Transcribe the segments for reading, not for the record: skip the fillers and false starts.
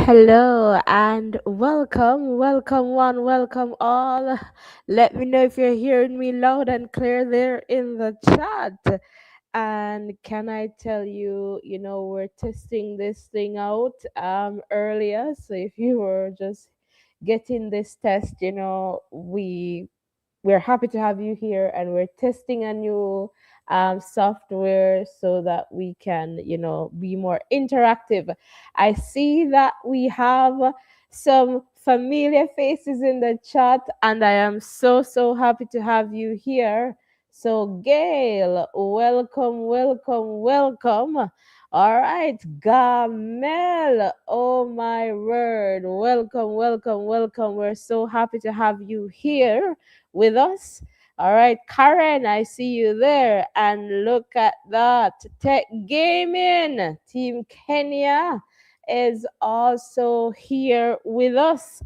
Hello, and welcome one, welcome all. Let me know if you're hearing me loud and clear there in the chat. And can I tell you, we're testing this thing out earlier. So if you were just getting this test, we're happy to have you here, and we're testing a new software so that we can be more interactive. I see that we have some familiar faces in the chat, and I am so happy to have you here. So Gail, welcome. All right, Gamel, oh my word, welcome. We're so happy to have you here with us. All right, Karen, I see you there. And look at that. Tech Gaming, Team Kenya is also here with us.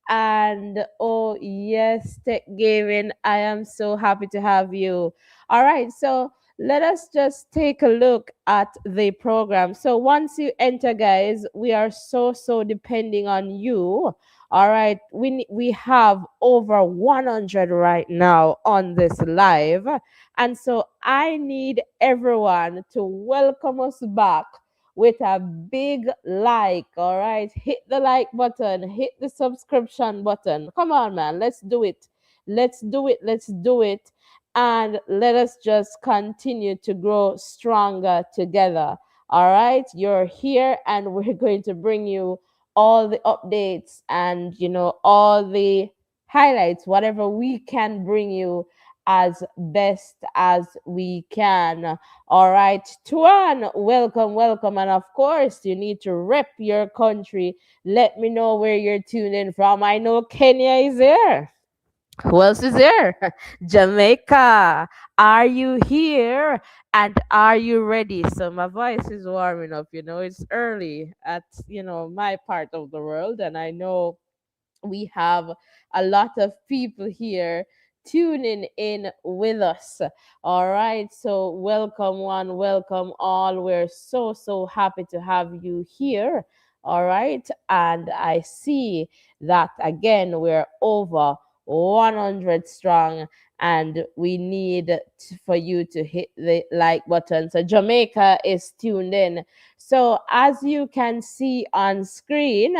And oh, yes, Tech Gaming, I am so happy to have you. All right, so let us just take a look at the program. So once you enter, guys, we are so depending on you. All right, we have over 100 right now on this live, and so I need everyone to welcome us back with a big like. All right, hit the like button, hit the subscription button. Come on, man, let's do it. Let's do it. And let us just continue to grow stronger together. All right, you're here, and we're going to bring you all the updates and all the highlights, whatever we can bring you as best as we can. All right, Tuan, welcome. And of course, you need to rep your country. Let me know where you're tuned in from. I know Kenya is there. Who else is there? Jamaica. Are you here? And are you ready? So my voice is warming up. It's early at, my part of the world. And I know we have a lot of people here tuning in with us. All right, so welcome one, welcome all. We're so happy to have you here. All right, and I see that again we're over 100 strong, and we need for you to hit the like button. So Jamaica is tuned in. So as you can see on screen,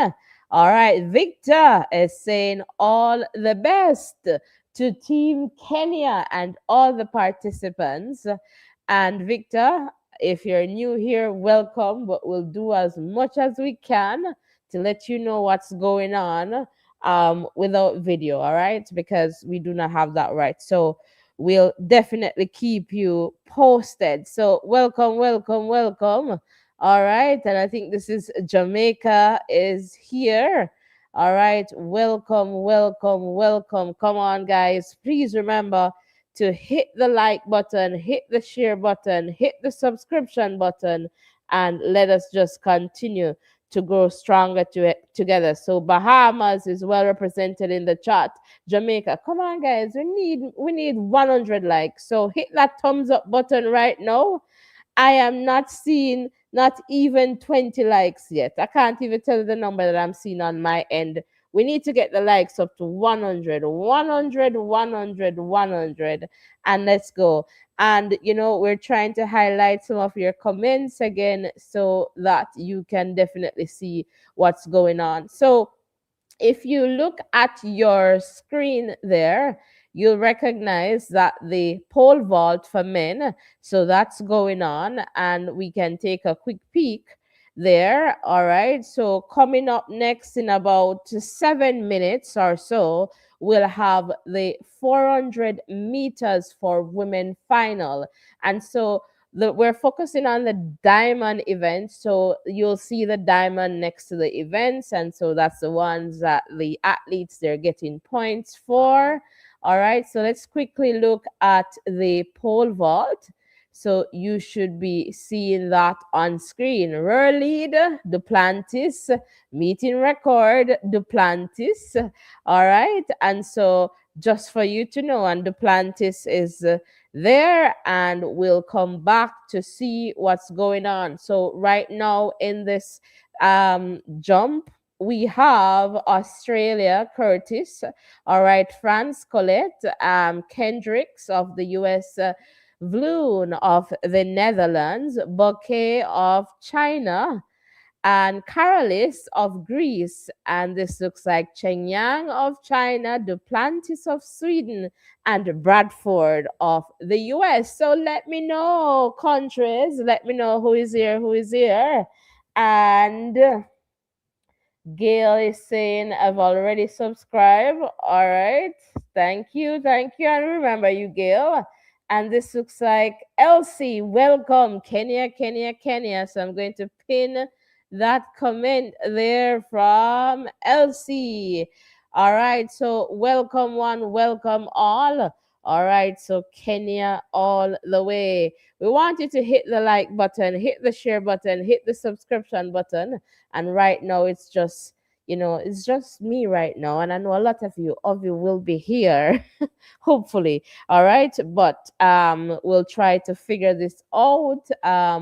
all right, Victor is saying all the best to Team Kenya and all the participants. And Victor, if you're new here, welcome, but we'll do as much as we can to let you know what's going on without video, all right? Because we do not have that right. So we'll definitely keep you posted. So welcome. All right, and I think this is Jamaica is here. All right, welcome. Come on, guys. Please remember to hit the like button, hit the share button, hit the subscription button, and let us just continue to grow stronger together. So Bahamas is well represented in the chat. Jamaica, come on guys, we need 100 likes. So hit that thumbs up button right now. I am not seeing not even 20 likes yet. I can't even tell you the number that I'm seeing on my end. We need to get the likes up to 100, 100, 100, 100, and let's go. And we're trying to highlight some of your comments again so that you can definitely see what's going on. So if you look at your screen there, you'll recognize that the pole vault for men, so that's going on, and we can take a quick peek there. All right. So coming up next in about 7 minutes or so, we'll have the 400 meters for women final. And so we're focusing on the diamond event. So you'll see the diamond next to the events. And so that's the ones that the athletes, they're getting points for. All right. So let's quickly look at the pole vault. So you should be seeing that on screen. Rear lead, Duplantis, meeting record, Duplantis. All right. And so just for you to know, and Duplantis is there, and we'll come back to see what's going on. So right now in this jump, we have Australia, Curtis, all right, France, Colette, Kendricks of the US, Vloon of the Netherlands, Bouquet of China, and Carolis of Greece. And this looks like Cheng Yang of China, Duplantis of Sweden, and Bradford of the US. So let me know, countries, let me know who is here, who is here. And Gail is saying, I've already subscribed. All right. Thank you. Thank you. And remember you, Gail. And this looks like Elsie. Welcome, Kenya, Kenya, Kenya. So I'm going to pin that comment there from Elsie. All right. So welcome one, welcome all. All right. So Kenya all the way. We want you to hit the like button, hit the share button, hit the subscription button. And right now it's just me right now, and I know a lot of you will be here hopefully. All right, but we'll try to figure this out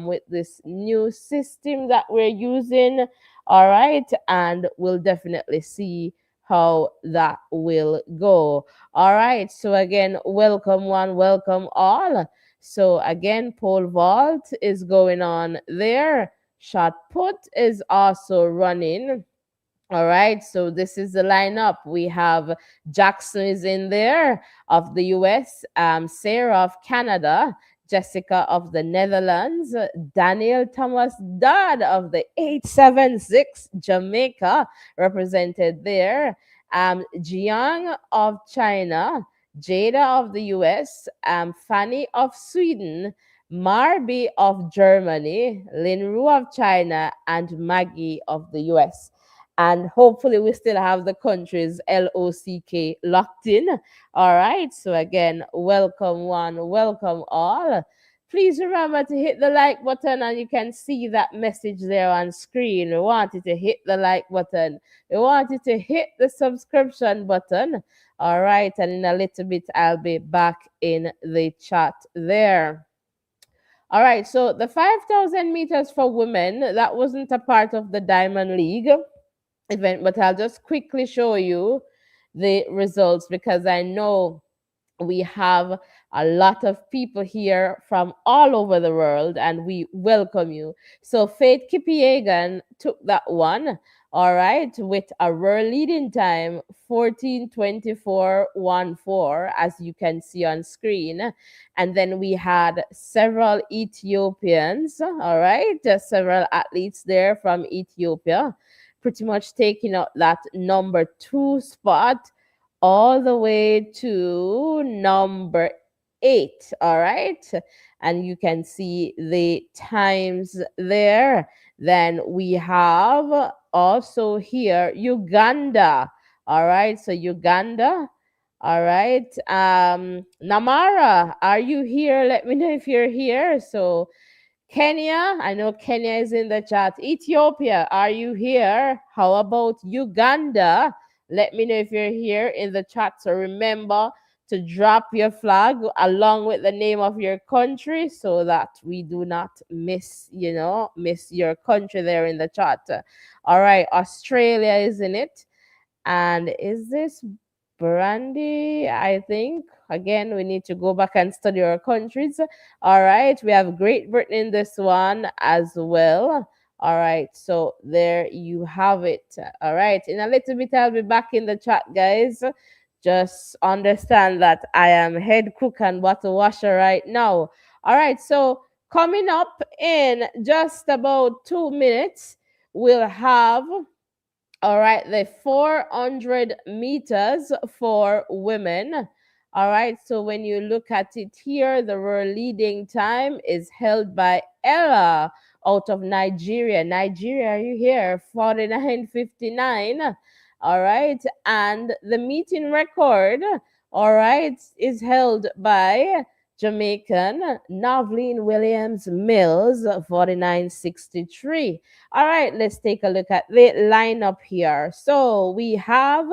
with this new system that we're using. All right, and we'll definitely see how that will go. All right, so again, welcome one, welcome all. So again, pole vault is going on there. Shot put is also running. All right, so this is the lineup. We have Jackson is in there of the US, Sarah of Canada, Jessica of the Netherlands, Daniel Thomas Dodd of the 876 Jamaica represented there, Jiang of China, Jada of the US, Fanny of Sweden, Marby of Germany, Linru of China, and Maggie of the US. And hopefully we still have the countries LOCK locked in. All right. So again, welcome one, welcome all. Please remember to hit the like button, and you can see that message there on screen. We want you to hit the like button. We want you to hit the subscription button. All right. And in a little bit, I'll be back in the chat there. All right. So the 5,000 meters for women, that wasn't a part of the Diamond League event, but I'll just quickly show you the results because I know we have a lot of people here from all over the world, and we welcome you. So Faith Kipiegan took that one, all right, with a rear leading time 14:24:14, as you can see on screen. And then we had several Ethiopians, all right, several athletes there from Ethiopia, pretty much taking up that number 2 spot all the way to number 8. All right. And you can see the times there. Then we have also here Uganda. All right. So Uganda. All right. Namara, are you here? Let me know if you're here. So Kenya, I know Kenya is in the chat. Ethiopia, are you here? How about Uganda? Let me know if you're here in the chat. So remember to drop your flag along with the name of your country so that we do not miss your country there in the chat. All right, Australia is in it. And is this Burundi? I think. Again, we need to go back and study our countries. All right. We have Great Britain in this one as well. All right. So there you have it. All right. In a little bit, I'll be back in the chat, guys. Just understand that I am head cook and bottle washer right now. All right. So coming up in just about 2 minutes, we'll have all right, the 400 meters for women. All right, so when you look at it here, the world leading time is held by Ella out of Nigeria. Nigeria, are you here? 49.59. All right, and the meeting record, all right, is held by Jamaican Novlene Williams Mills, 49.63. All right, let's take a look at the lineup here. So we have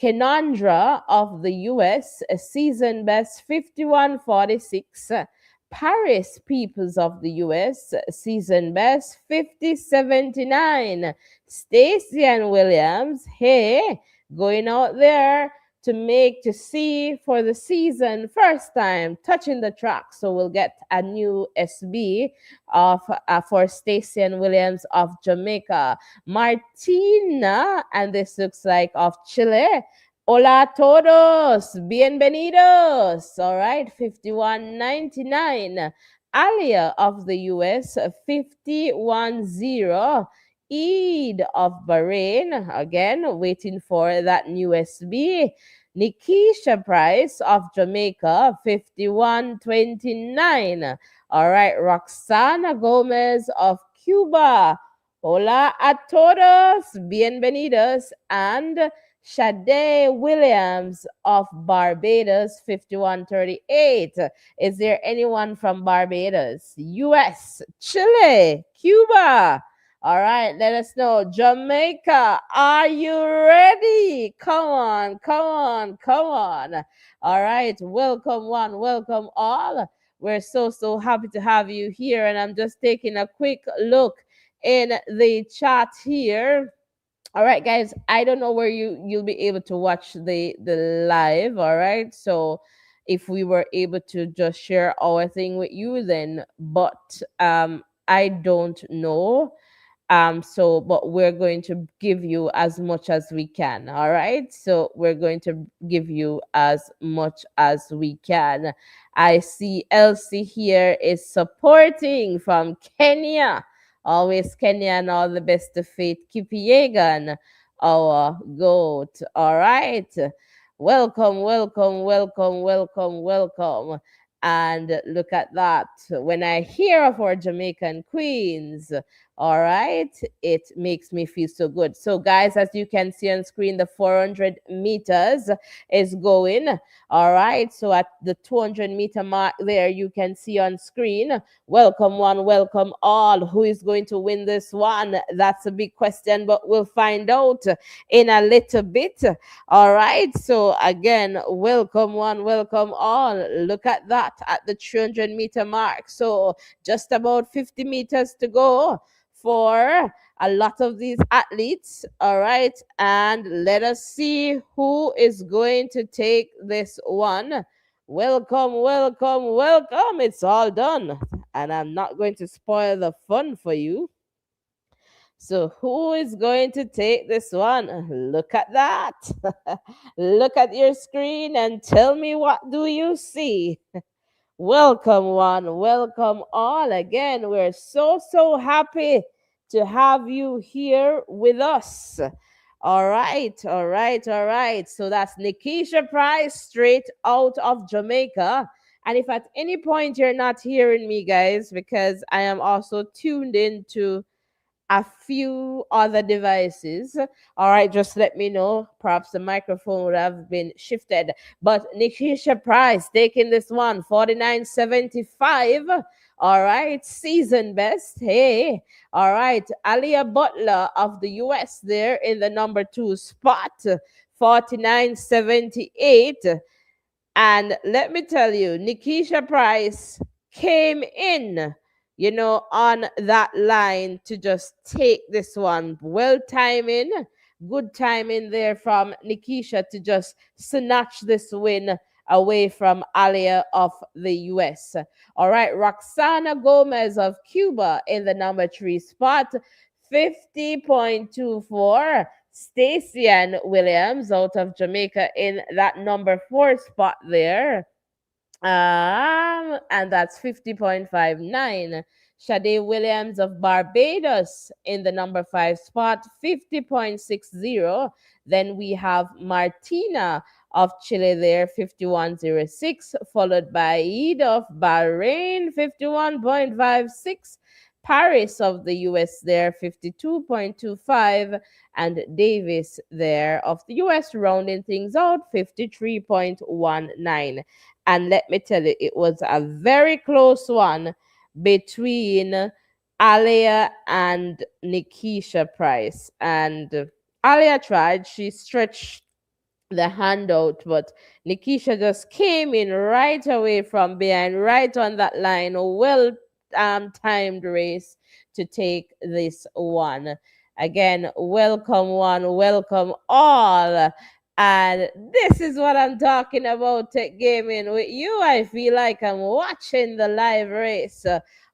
Kenandra of the US, a season best 51.46. Paris Peoples of the US, season best 50.79. Stacey and Williams, hey, going out there to see for the season first time touching the track. So we'll get a new SB of for Stacey and Williams of Jamaica. Martina, and this looks like of Chile. Hola a todos, bienvenidos. All right, 51.99. Alia of the US, 50.10. Eid of Bahrain, again, waiting for that new SB. Nikisha Price of Jamaica, 51.29. All right, Roxana Gomez of Cuba. Hola a todos, bienvenidos. And Sade Williams of Barbados, 51.38. Is there anyone from Barbados? US, Chile, Cuba. All right, let us know. Jamaica, are you ready? Come on, come on, come on. All right, welcome one, welcome all. We're so happy to have you here. And I'm just taking a quick look in the chat here. All right, guys, I don't know where you'll be able to watch the live. All right, so if we were able to just share our thing with you, then but I don't know. So but we're going to give you as much as we can. All right, so we're going to give you as much as we can. I see Elsie here is supporting from Kenya. Always Kenya, and all the best to Faith Kipiegan, our goat. All right, welcome, welcome, welcome, welcome, welcome. And look at that, when I hear of our Jamaican queens, all right, it makes me feel so good. So guys, as you can see on screen, the 400 meters is going. All right, so at the 200-meter mark there, you can see on screen, welcome one, welcome all. Who is going to win this one? That's a big question, but we'll find out in a little bit. All right, so again, welcome one, welcome all. Look at that at the 300-meter mark. So just about 50 meters to go for a lot of these athletes. All right, and let us see who is going to take this one. Welcome, welcome, welcome. It's all done, and I'm not going to spoil the fun for you. So who is going to take this one? Look at that. Look at your screen and tell me, what do you see? Welcome one, welcome all. Again, we're so happy to have you here with us. All right, all right, all right. So that's Nikisha Price, straight out of Jamaica. And if at any point you're not hearing me, guys, because I am also tuned into a few other devices. All right, just let me know. Perhaps the microphone would have been shifted. But Nikisha Price taking this one, 49.75. All right, season best. Hey, all right, Alia Butler of the US there in the number two spot, 49.78. And let me tell you, Nikisha Price came in, on that line to just take this one. Well timing, good timing there from Nikisha to just snatch this win away from Alia of the US. All right, Roxana Gomez of Cuba in the number three spot, 50.24. Stacey Ann Williams out of Jamaica in that number four spot there. And that's 50.59. Sade Williams of Barbados in the number five spot, 50.60. Then we have Martina of Chile there, 51.06, followed by Eid of Bahrain, 51.56. Paris of the US there, 52.25, and Davis there of the US rounding things out, 53.19. And let me tell you, it was a very close one between Alia and Nikisha Price. And Alia tried, she stretched the handout, but Nikisha just came in right away from behind, right on that line. Well timed race to take this one. Again, welcome one, welcome all. And this is what I'm talking about, Tech Gaming. With you, I feel like I'm watching the live race.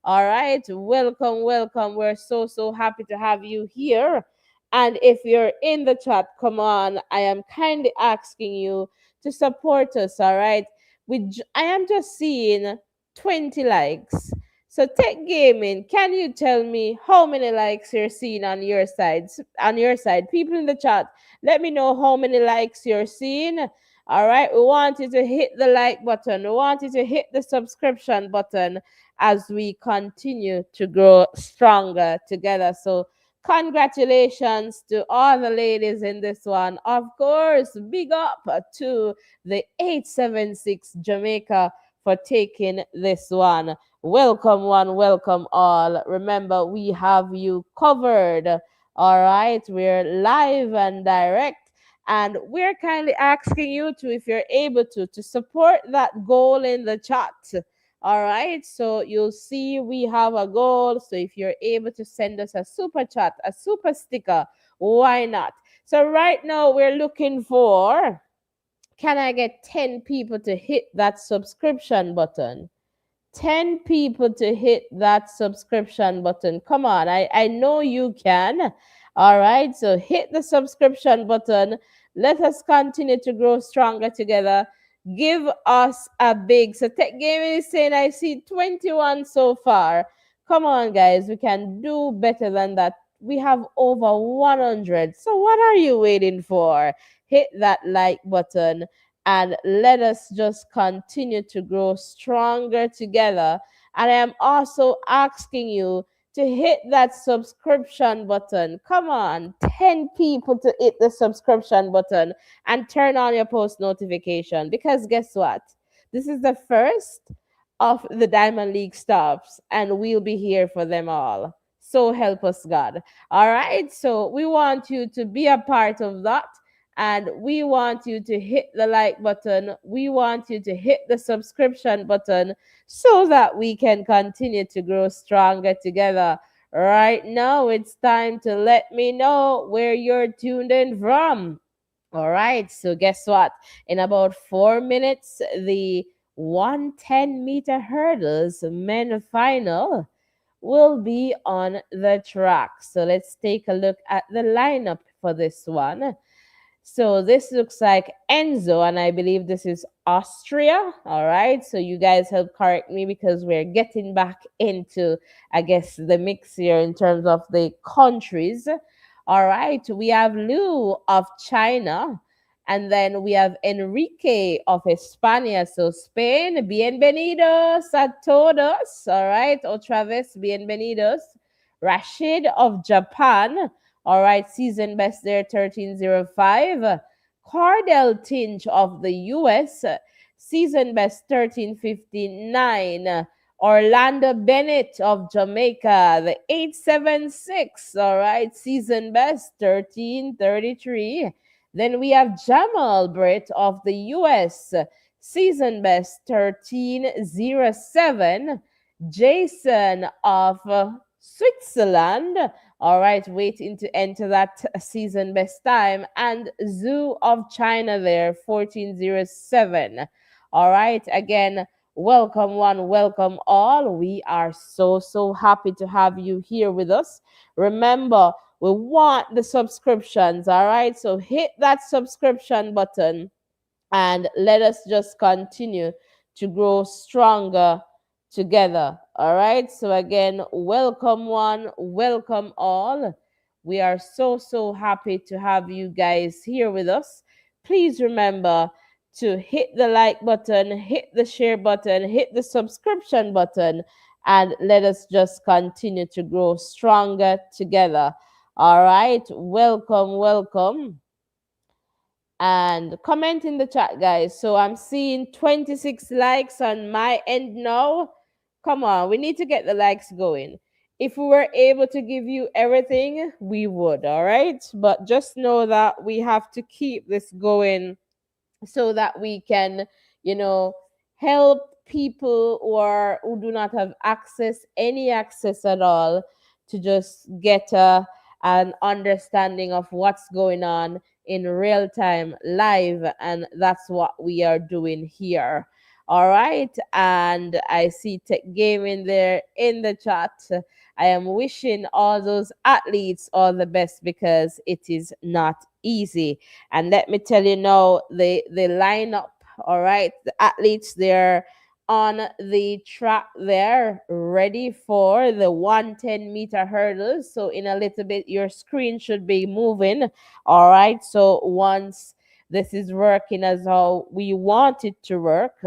All right, welcome, welcome. We're so happy to have you here. And if you're in the chat, come on, I am kindly asking you to support us, all right? I am just seeing 20 likes. So Tech Gaming, can you tell me how many likes you're seeing on your side? On your side, people in the chat, let me know how many likes you're seeing. All right, we want you to hit the like button. We want you to hit the subscription button as we continue to grow stronger together. So congratulations to all the ladies in this one. Of course, big up to the 876 Jamaica for taking this one. Welcome one, welcome all. Remember, we have you covered. All right, we're live and direct. And we're kindly asking you to, if you're able to support that goal in the chat. All right, so you'll see we have a goal. So if you're able to send us a super chat, a super sticker, why not? So right now we're looking for, can I get 10 people to hit that subscription button? 10 people to hit that subscription button. Come on, I know you can. All right, so hit the subscription button. Let us continue to grow stronger together. Give us a big. So Tech Gaming is saying I see 21 so far. Come on, guys, we can do better than that. We have over 100. So what are you waiting for? Hit that like button and let us just continue to grow stronger together. And I am also asking you to hit that subscription button. Come on, 10 people to hit the subscription button and turn on your post notification, because guess what? This is the first of the Diamond League stops, and we'll be here for them all. So help us God. All right, so we want you to be a part of that. And we want you to hit the like button. We want you to hit the subscription button so that we can continue to grow stronger together. Right now, it's time to let me know where you're tuned in from. All right, so guess what? In about 4 minutes, the 110-meter hurdles men final will be on the track. So let's take a look at the lineup for this one. So this looks like Enzo, and I believe this is Austria. All right. So you guys help correct me because we're getting back into, I guess, the mix here in terms of the countries. All right. We have Lou of China. And then we have Enrique of España. So Spain, bienvenidos a todos. All right. Otra vez, bienvenidos. Rashid of Japan. All right, season best there, 1305. Cardell Tinge of the US, season best, 1359. Orlando Bennett of Jamaica, the 876, all right, season best 1333. Then we have Jamal Britt of the US, season best 1307. Jason of Switzerland, all right, waiting to enter that season best time. And Zoo of China there, 1407. All right, again, welcome one, welcome all. We are so happy to have you here with us. Remember, we want the subscriptions, all right? So hit that subscription button and let us just continue to grow stronger together. All right. So, again, welcome one, welcome all. We are so happy to have you guys here with us. Please remember to hit the like button, hit the share button, hit the subscription button, and let us just continue to grow stronger together. All right. Welcome, welcome, and comment in the chat, guys. So I'm seeing 26 likes on my end now. Come on, we need to get the likes going. If we were able to give you everything, we would, all right? But just know that we have to keep this going so that we can, you know, help people who do not have any access at all, to just get an understanding of what's going on in real time live. And that's what we are doing here. All right. And I see Tech Gaming there in the chat. I am wishing all those athletes all the best, because it is not easy. And let me tell you now, the lineup, all right, the athletes, they're on the track there, ready for the 110-meter hurdles. So in a little bit, your screen should be moving. All right. So once this is working as how we want it to work.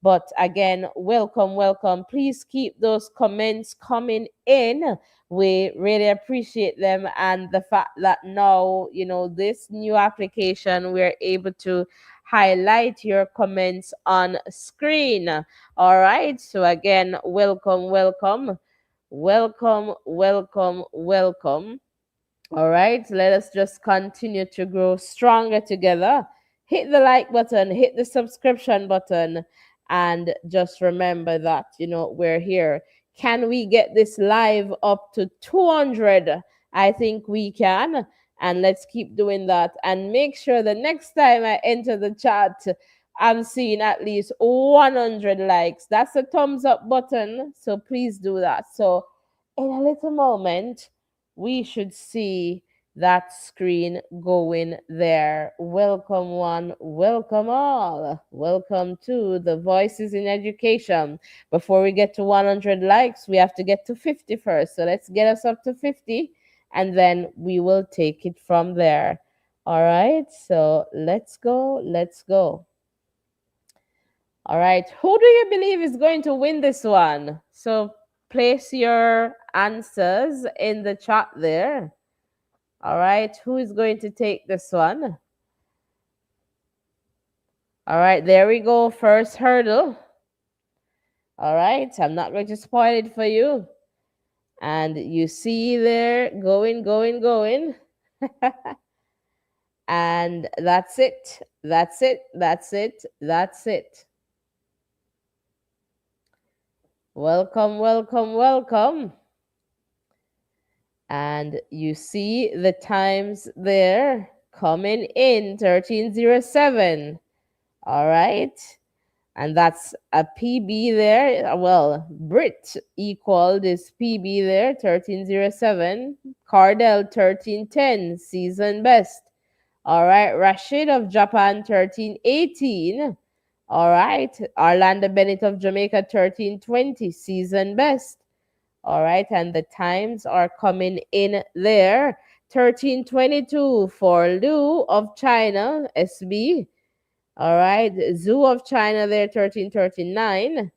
But again, welcome, welcome. Please keep those comments coming in. We really appreciate them. And the fact that now, this new application, we're able to highlight your comments on screen. All right. So again, welcome, welcome, welcome, welcome, welcome. All right, let us just continue to grow stronger together. Hit the like button, hit the subscription button, and just remember that, we're here. Can we get this live up to 200? I think we can. And let's keep doing that. And make sure the next time I enter the chat, I'm seeing at least 100 likes. That's a thumbs up button. So please do that. So, in a little moment, we should see that screen going there. Welcome one, welcome all. Welcome to the Voices in Education. Before we get to 100 likes, we have to get to 50 first. So let's get us up to 50, and then we will take it from there. All right, so let's go, let's go. All right, who do you believe is going to win this one? So place your answers in the chat there. All right, who is going to take this one? All right, there we go. First hurdle. All right, I'm not going to spoil it for you. And you see there, going. And that's it. That's it. That's it. That's it. Welcome, welcome, welcome. And you see the times there coming in, 1307. All right. And that's a PB there. Well, Brit equaled this PB there, 1307. Cardell, 1310, season best. All right. Rashid of Japan, 1318. All right. Orlando Bennett of Jamaica, 1320, season best. All right. And the times are coming in there. 1322 for Liu of China, SB. All right. Zoo of China there, 1339.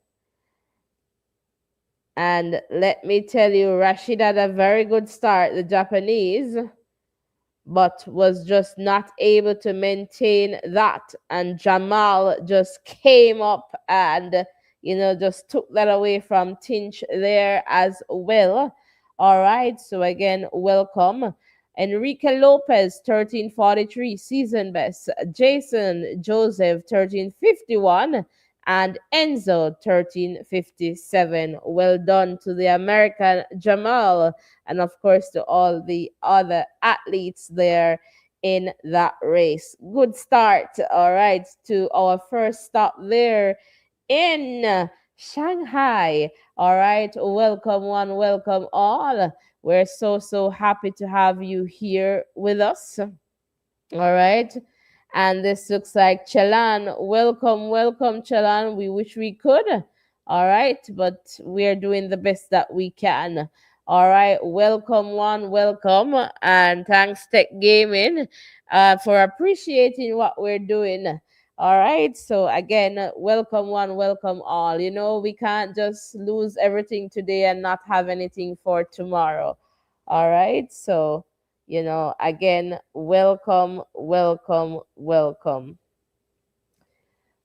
And let me tell you, Rashid had a very good start, the Japanese, but was just not able to maintain that. And Jamal just came up and, just took that away from Tinch there as well. All right, so again, welcome. Enrique Lopez, 1343, season best. Jason Joseph, 1351. And Enzo, 1357. Well done to the American Jamal, and of course to all the other athletes there in that race. Good start, all right, to our first stop there in Shanghai. All right, welcome one, welcome all. We're so happy to have you here with us. All right. And this looks like Chelan. Welcome, welcome, Chelan. We wish we could. All right. But we're doing the best that we can. All right. Welcome, one. Welcome. And thanks, Tech Gaming, for appreciating what we're doing. All right. So, again, welcome, one. Welcome, all. We can't just lose everything today and not have anything for tomorrow. All right. So, again, welcome, welcome, welcome.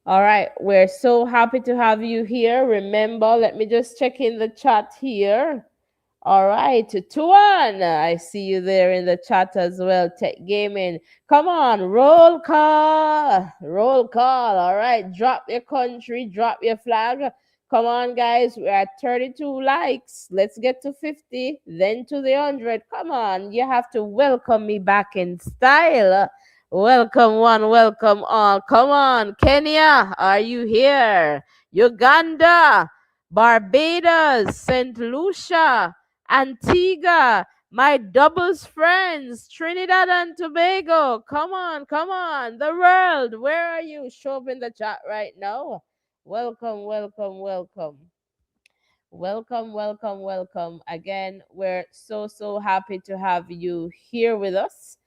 All right, we're so happy to have you here. Remember, let me just check in the chat here. All right, Tuan, I see you there in the chat as well. Tech Gaming, come on, roll call, roll call. All right, drop your country, drop your flag. Come on, guys, we're at 32 likes. Let's get to 50, then to the 100. Come on, you have to welcome me back in style. Welcome one, welcome all. Come on, Kenya, are you here? Uganda, Barbados, St. Lucia, Antigua, my doubles friends, Trinidad and Tobago. Come on, come on. The world, where are you? Show up in the chat right now. Welcome, welcome, welcome. Welcome, welcome, welcome. Again, we're so happy to have you here with us.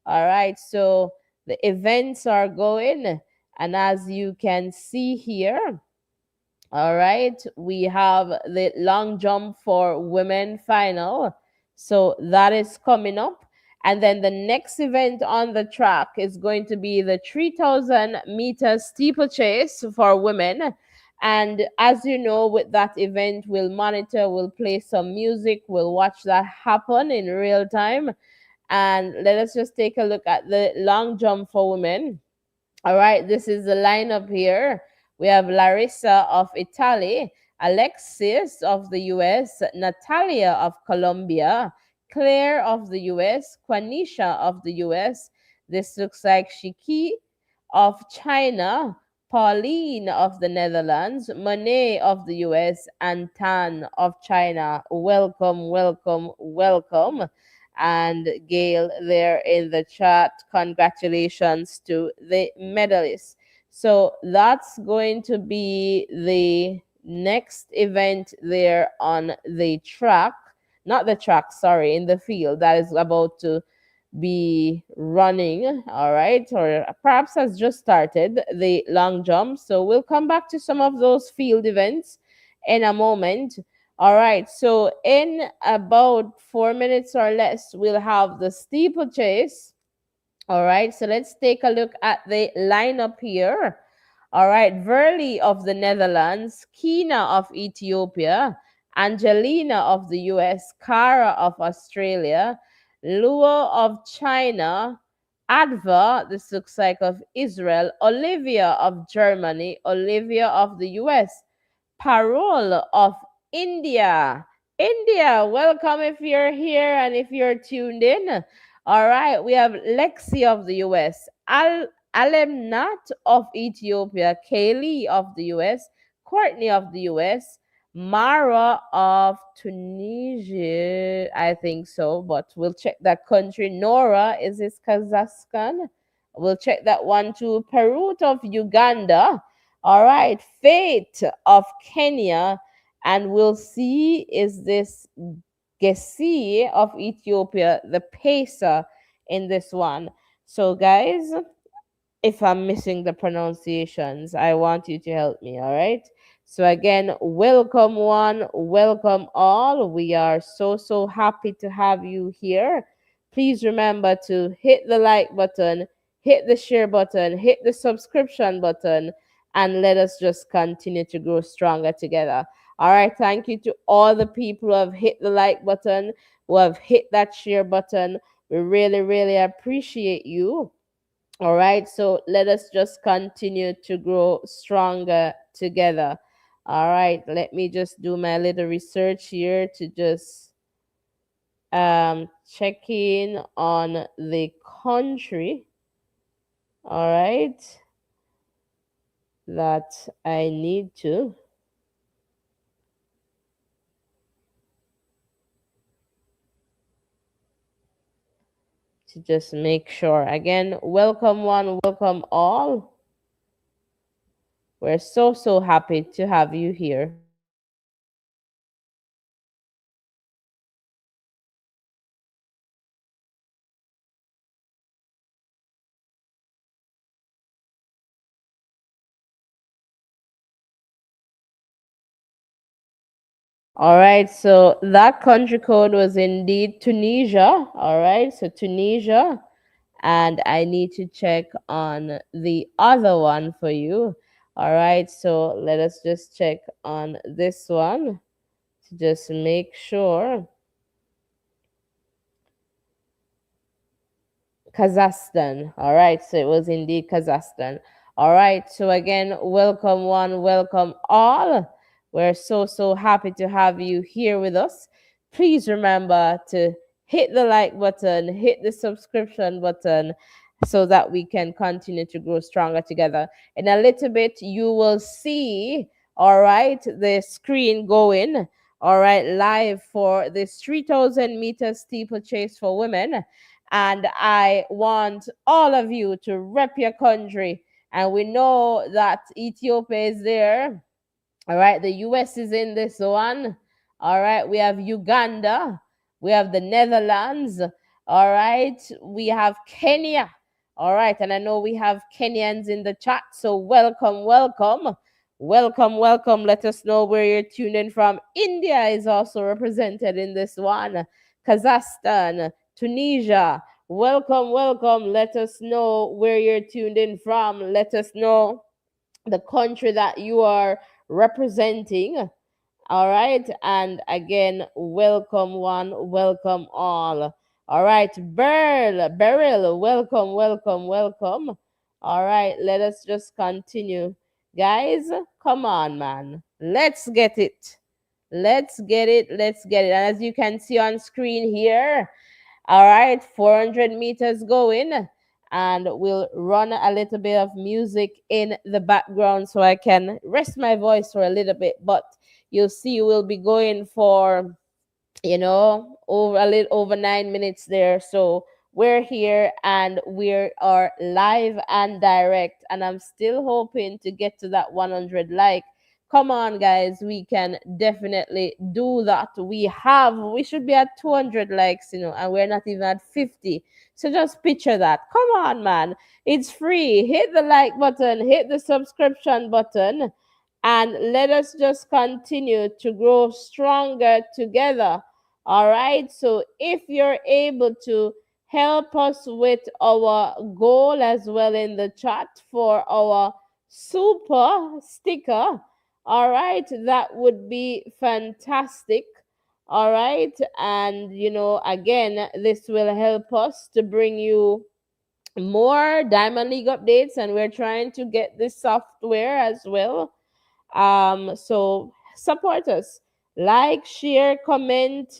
All right, so the events are going, and as you can see here, all right, we have the long jump for women final. So that is coming up. And then the next event on the track is going to be the 3,000-meter steeplechase for women. And as you know, with that event, we'll monitor, we'll play some music, we'll watch that happen in real time. And let us just take a look at the long jump for women. All right, this is the lineup here. We have Larissa of Italy, Alexis of the US, Natalia of Colombia, Claire of the US, Quanisha of the US. This looks like Shiki of China, Pauline of the Netherlands, Monet of the US, and Tan of China. Welcome, welcome, welcome. And Gail there in the chat, congratulations to the medalists. So that's going to be the next event there on the track, not the track, sorry, in the field that is about to be running, all right, or perhaps has just started the long jump. So we'll come back to some of those field events in a moment. All right, so in about 4 minutes or less, we'll have the steeplechase. All right, so let's take a look at the lineup here. All right, Verly of the Netherlands, Kina of Ethiopia, Angelina of the US, Cara of Australia, Luo of China, Adva, this looks like of Israel, Olivia of Germany, Olivia of the US, Parole of India. India, welcome if you're here and if you're tuned in. All right, we have Lexi of the US, Alemnat of Ethiopia, Kaylee of the US, Courtney of the US, Mara of Tunisia, I think so, but we'll check that country. Nora, is this Kazakhstan? We'll check that one too. Perut of Uganda. All right, Faith of Kenya. And we'll see, is this Gesi of Ethiopia, the pacer in this one. So, guys, if I'm missing the pronunciations, I want you to help me, all right? So, again, welcome one, welcome all. We are so happy to have you here. Please remember to hit the like button, hit the share button, hit the subscription button, and let us just continue to grow stronger together. All right, thank you to all the people who have hit the like button, who have hit that share button. We really, really appreciate you. All right, so let us just continue to grow stronger together. All right, let me just do my little research here to just check in on the country. All right, that I need to just make sure. Again, welcome one, welcome all. We're so, so happy to have you here. All right, so that country code was indeed Tunisia. All right, so Tunisia. And I need to check on the other one for you. All right, so let us just check on this one to just make sure. Kazakhstan. All right, so it was indeed Kazakhstan. All right, so again, welcome one, welcome all. We're so, so happy to have you here with us. Please remember to hit the like button, hit the subscription button so that we can continue to grow stronger together. In a little bit, you will see, all right, the screen going, all right, live for this 3,000-meter steeplechase for women, and I want all of you to rep your country. And we know that Ethiopia is there. All right, the US is in this one. All right, we have Uganda, we have the Netherlands. All right, we have Kenya. All right, and I know we have Kenyans in the chat. So welcome, welcome, welcome, welcome. Let us know where you're tuned in from. India is also represented in this one. Kazakhstan, Tunisia. Welcome, welcome. Let us know where you're tuned in from. Let us know the country that you are representing. All right. And again, welcome one, welcome all. All right. Beryl, welcome, welcome, welcome. All right. Let us just continue. Guys, come on, man. Let's get it. Let's get it. Let's get it. And as you can see on screen here, all right, 400 meters going. And we'll run a little bit of music in the background so I can rest my voice for a little bit. But you'll see we'll be going for, over a little over 9 minutes there. So we're here and we are live and direct. And I'm still hoping to get to that 100 like. Come on, guys, we can definitely do that. We should be at 200 likes, and we're not even at 50. So just picture that. Come on, man. It's free. Hit the like button, hit the subscription button, and let us just continue to grow stronger together. All right. So if you're able to help us with our goal as well in the chat for our super sticker, all right, that would be fantastic. All right. And, again, this will help us to bring you more Diamond League updates. And we're trying to get this software as well. So support us. Like, share, comment,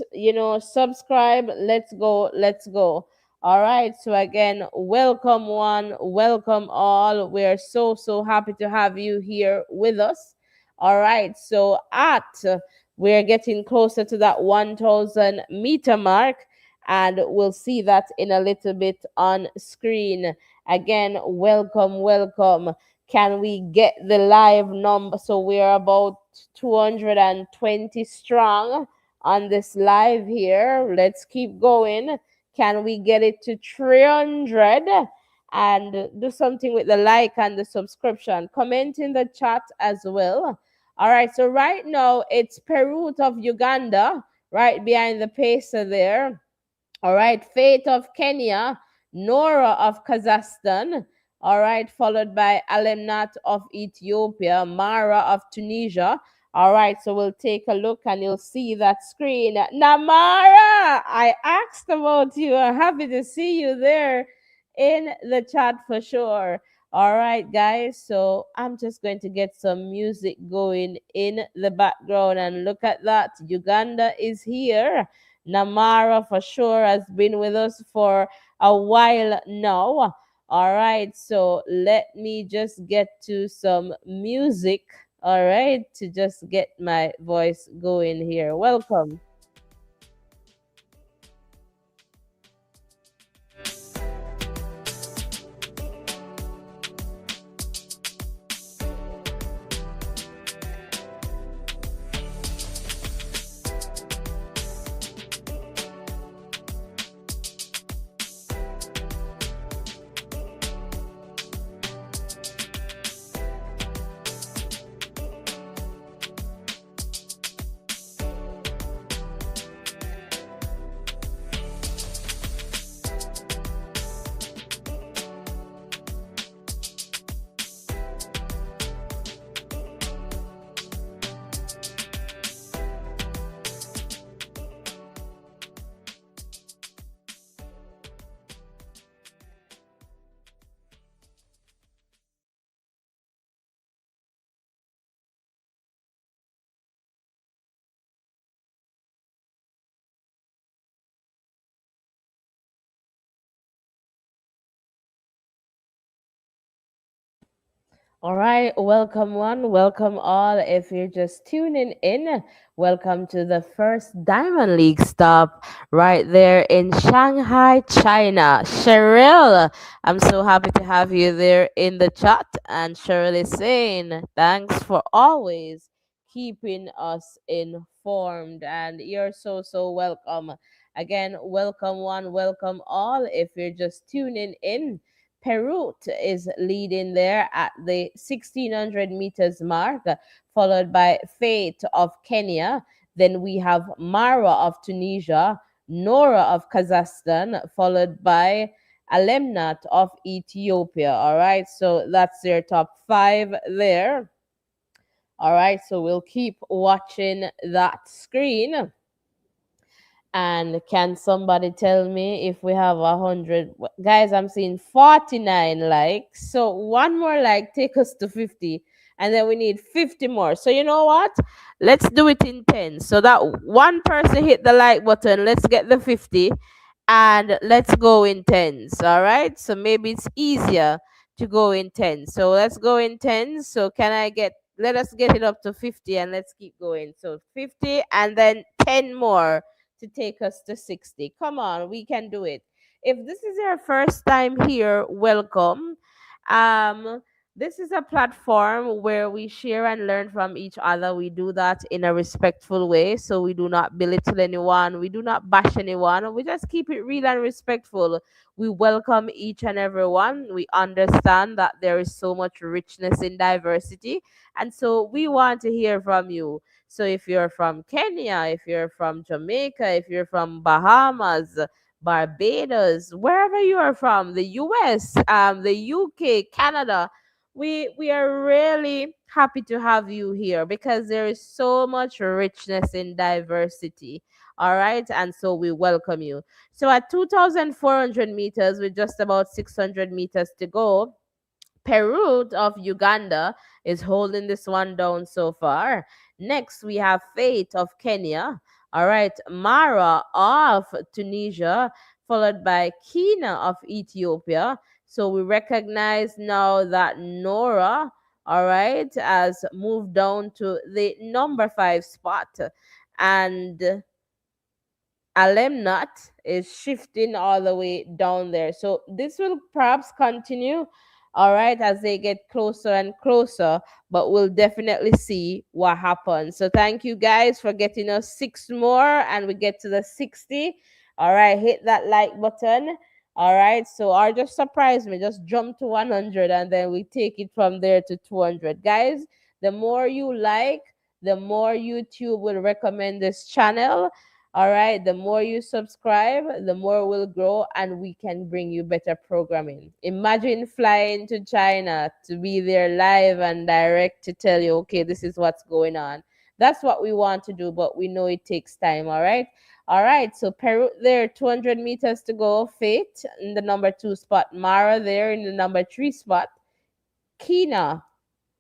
subscribe. Let's go. Let's go. All right. So again, welcome one, welcome all. We're so, so happy to have you here with us. All right. So we're getting closer to that 1,000-meter mark, and we'll see that in a little bit on screen. Again, welcome, welcome. Can we get the live number? So we're about 220 strong on this live here. Let's keep going. Can we get it to 300? And do something with the like and the subscription. Comment in the chat as well. All right, so right now it's Perut of Uganda, right behind the pacer there. All right, Faith of Kenya, Nora of Kazakhstan. All right, followed by Alemnat of Ethiopia, Mara of Tunisia. All right, so we'll take a look and you'll see that screen. Namara, I asked about you. I'm happy to see you there in the chat for sure. All right, guys, so I'm just going to get some music going in the background and look at that. Uganda is here. Namara for sure has been with us for a while now. All right, so let me just get to some music. All right, to just get my voice going here. Welcome. All right, welcome one, welcome all. If you're just tuning in, welcome to the first Diamond League stop right there in Shanghai, China. Cheryl, I'm so happy to have you there in the chat. And Cheryl is saying, thanks for always keeping us informed. And you're so, so welcome. Again, welcome one, welcome all. If you're just tuning in, Peru is leading there at the 1600 meters mark, followed by Fate of Kenya. Then we have Mara of Tunisia, Nora of Kazakhstan, followed by Alemnat of Ethiopia. All right, so that's their top five there. All right, so we'll keep watching that screen. And can somebody tell me if we have 100? Guys, I'm seeing 49 likes. So one more like take us to 50. And then we need 50 more. So you know what? Let's do it in 10. So that one person hit the like button. Let's get the 50 and let's go in tens. All right. So maybe it's easier to go in tens. So let's go in tens. So can I get, let us get it up to 50 and let's keep going. So 50 and then 10 more to take us to 60. Come on, we can do it. If this is your first time here, welcome. Um, this is a platform where we share and learn from each other. We do that in a respectful way. So we do not belittle anyone. We do not bash anyone. We just keep it real and respectful. We welcome each and every one. We understand that there is so much richness in diversity. And so we want to hear from you. So if you're from Kenya, if you're from Jamaica, if you're from Bahamas, Barbados, wherever you are from, the US, the UK, Canada, we are really happy to have you here because there is so much richness in diversity. All right, and so we welcome you. So at 2,400 meters, with just about 600 meters to go, Peru of Uganda is holding this one down so far. Next, we have Fate of Kenya. All right, Mara of Tunisia, followed by Kina of Ethiopia. So we recognize now that Nora, all right, has moved down to the number 5 spot. And Alemnat is shifting all the way down there. So this will perhaps continue, all right, as they get closer and closer, but we'll definitely see what happens. So thank you guys for getting us 6 more and we get to the 60. All right, hit that like button. All right, so or just surprise me, just jump to 100 and then we take it from there to 200. Guys, the more you like, the more YouTube will recommend this channel. All right, the more you subscribe, the more we'll grow and we can bring you better programming. Imagine flying to China to be there live and direct to tell you, okay, this is what's going on. That's what we want to do, but we know it takes time. All right. All right. So Peru there, 200 meters to go. Fate in the number 2 spot. Mara there in the number 3 spot. Kina,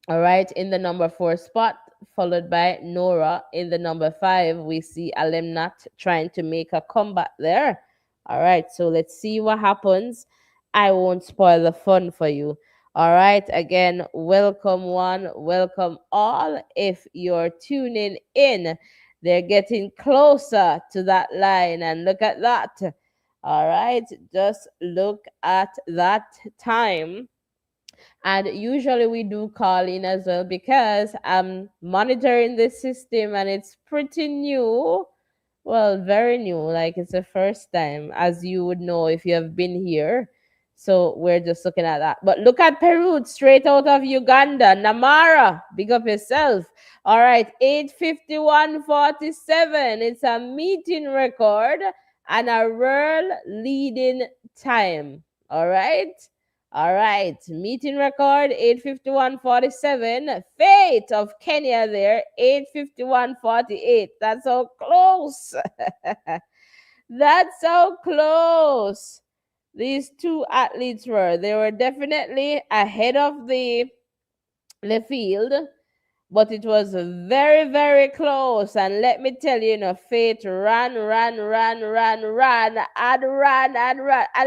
all right, in the number 4 spot, followed by Nora in the number 5. We see Alemnat trying to make a comeback there. All right, so let's see what happens. I won't spoil the fun for you. All right, again, welcome one, welcome all. If you're tuning in, they're getting closer to that line, and look at that. All right, just look at that time. And usually we do call in as well because I'm monitoring this system and it's pretty new. Well, very new. Like it's the first time, as you would know if you have been here. So we're just looking at that. But look at Peru, straight out of Uganda. Namara, big up yourself. All right, 8:51:47. It's a meeting record and a world leading time. All right. All right, meeting record 8:51:47. Fate of Kenya there 8:51:48. That's so close. That's so close. These two athletes were. They were definitely ahead of the field, but it was very, very close. And let me tell you, Fate ran, and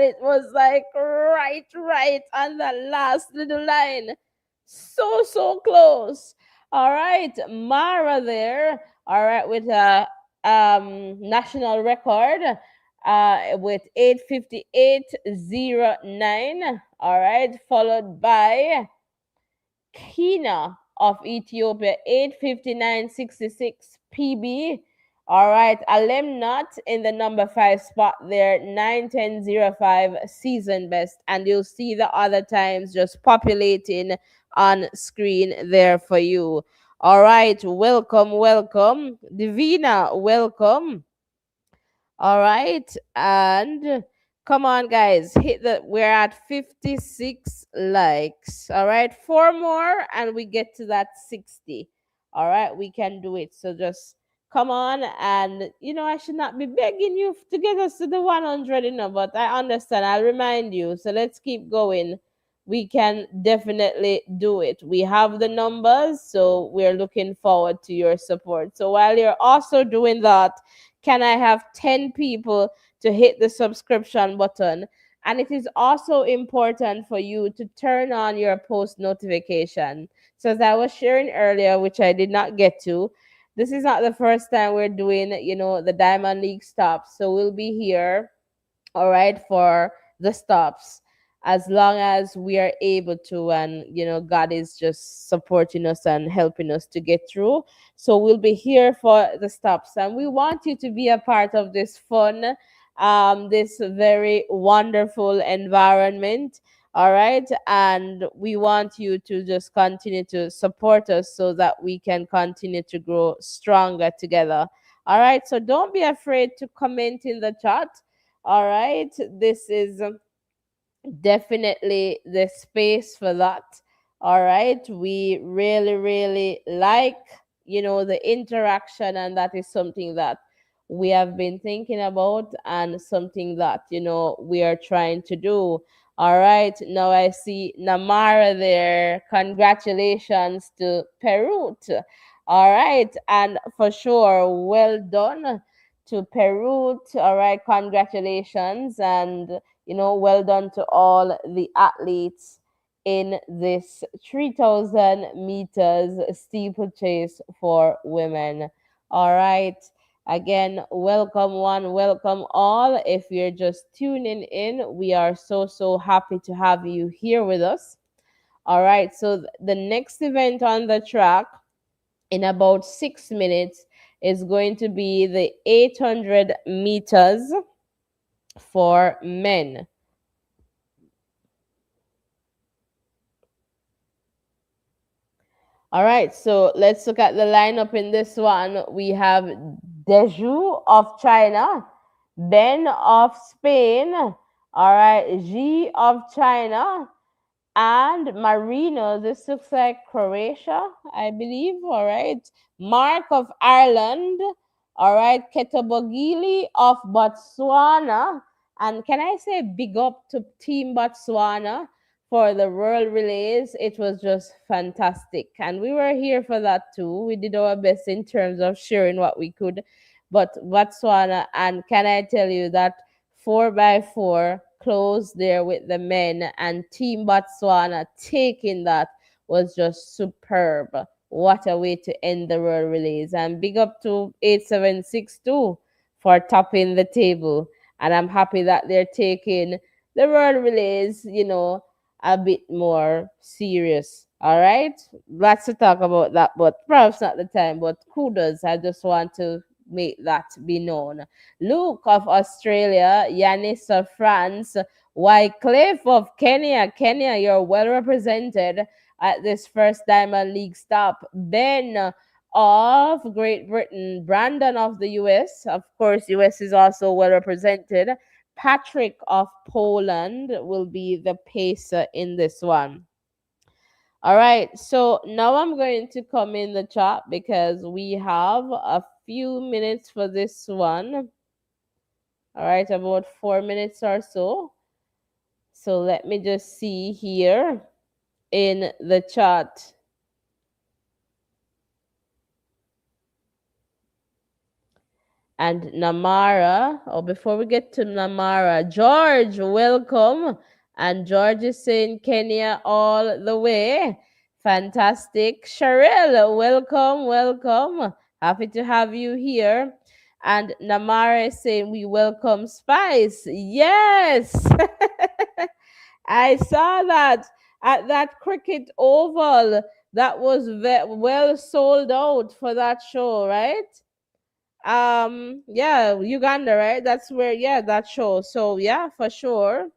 it was like right on the last little line. So, so close. All right, Mara there. All right, with a national record with 8:58:09. All right, followed by Kina of Ethiopia, 8:59:66 PB. All right, Alemnat in the number 5 spot there, 9:10:05 season best. And you'll see the other times just populating on screen there for you. All right, welcome, welcome. Divina, welcome. All right. And come on, guys. Hit the we're at 56 likes. All right. Four more and we get to that 60. All right. We can do it. So just come on. And I should not be begging you to get us to the 100, but I understand. I'll remind you. So let's keep going. We can definitely do it. We have the numbers, so we're looking forward to your support. So while you're also doing that, can I have 10 people to hit the subscription button? And it is also important for you to turn on your post notification. So as I was sharing earlier, which I did not get to, this is not the first time we're doing, the Diamond League stops. So we'll be here, all right, for the stops as long as we are able to, and God is just supporting us and helping us to get through. So we'll be here for the stops, and we want you to be a part of this fun, this very wonderful environment. All right, and we want you to just continue to support us so that we can continue to grow stronger together. All right, so don't be afraid to comment in the chat. All right, this is definitely the space for that. All right, we really, really like, the interaction, and that is something that we have been thinking about and something that, we are trying to do. All right, now I see Namara there. Congratulations to Perut. All right, and for sure, well done to Perut. All right, congratulations. And well done to all the athletes in this 3,000 meters steeplechase for women. All right. Again, welcome one, welcome all. If you're just tuning in, we are so, so happy to have you here with us. All right. So the next event on the track in about 6 minutes is going to be the 800 meters for men. All right, so let's look at the lineup in this one. We have Deju of China, Ben of Spain, all right, G of China, and Marino. This looks like Croatia, I believe. All right. Mark of Ireland. All right. Ketobogili of Botswana. And can I say big up to Team Botswana for the World Relays? It was just fantastic. And we were here for that too. We did our best in terms of sharing what we could. But Botswana, and can I tell you that 4x4 close there with the men, and Team Botswana taking that was just superb. What a way to end the world relays. And big up to 8762 for topping the table. And I'm happy that they're taking the world relays, a bit more serious. All right. Lots to talk about that, but perhaps not the time. But kudos. I just want to make that be known. Luke of Australia, Yanis of France, Wycliffe of Kenya. Kenya, you're well represented at this first Diamond League stop. Ben of Great Britain, Brandon of the US. Of course, US is also well represented. Patrick of Poland will be the pacer in this one. All right, so now I'm going to come in the chat because we have a few minutes for this one. All right, about 4 minutes or so. So let me just see here in the chat. And Namara, before we get to Namara, George, welcome. And George is saying Kenya all the way. Fantastic. Cheryl, welcome, welcome. Happy to have you here. And Namara is saying we welcome Spice. Yes. I saw that at that cricket oval. That was well sold out for that show, right? Yeah, Uganda, right? That's where, yeah, that show. So yeah, for sure.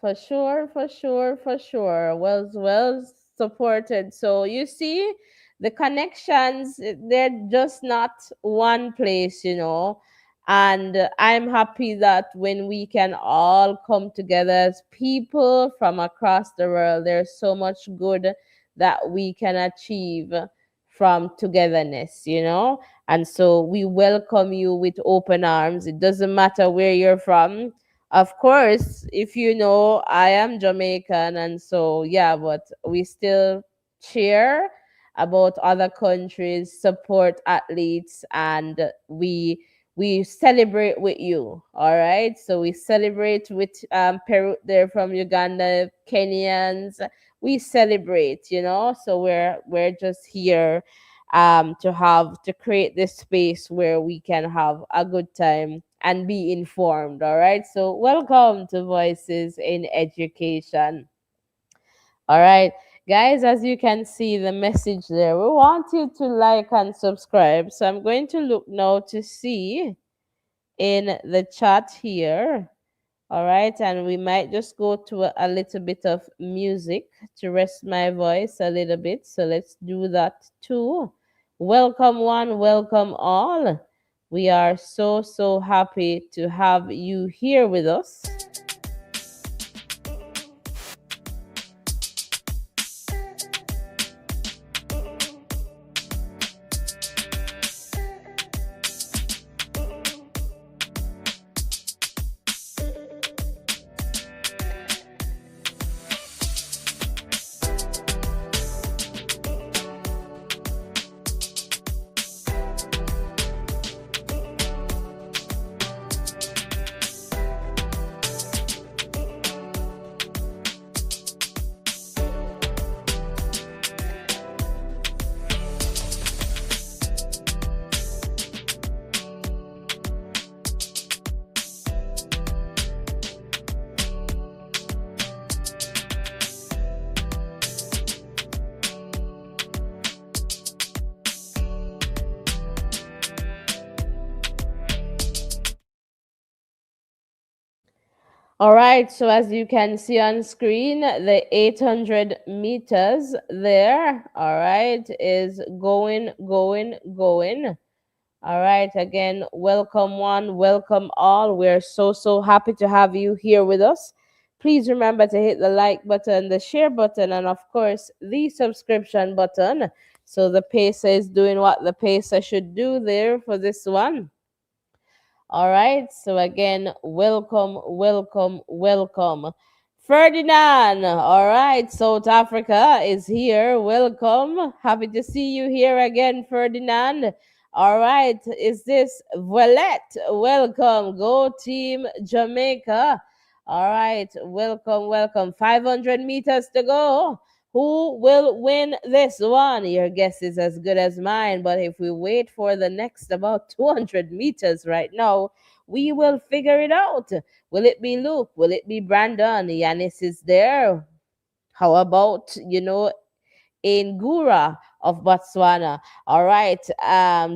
For sure, for sure, for sure. Well supported. So you see, the connections, they're just not one place. And I'm happy that when we can all come together as people from across the world, there's so much good that we can achieve from togetherness. And so we welcome you with open arms. It doesn't matter where you're from. Of course, if you know, I am Jamaican, and so yeah, but we still cheer about other countries, support athletes, and we celebrate with you. All right, so we celebrate with Peru. They're from Uganda, Kenyans. We celebrate. So we're just here to create this space where we can have a good time and be informed. All right. So welcome to Voices in Education. All right. Guys, as you can see the message there, we want you to like and subscribe. So I'm going to look now to see in the chat here. All right, and we might just go to a little bit of music to rest my voice a little bit. So let's do that too. Welcome, one, welcome all. We are so happy to have you here with us. All right, so as you can see on screen, the 800 meters there, all right, is going. All right, again, welcome one, welcome all. We're so happy to have you here with us. Please remember to hit the like button, the share button, and of course, the subscription button. So the pacer is doing what the pacer should do there for this one. All right. So again, welcome, welcome, welcome. Ferdinand. All right. South Africa is here. Welcome. Happy to see you here again, Ferdinand. All right. Is this Valette? Welcome. Go Team Jamaica. All right. Welcome, welcome. 500 meters to go. Who will win this one? Your guess is as good as mine. But if we wait for the next about 200 meters right now, we will figure it out. Will it be Luke? Will it be Brandon? Yanis is there. How about, in Gura of Botswana? All right.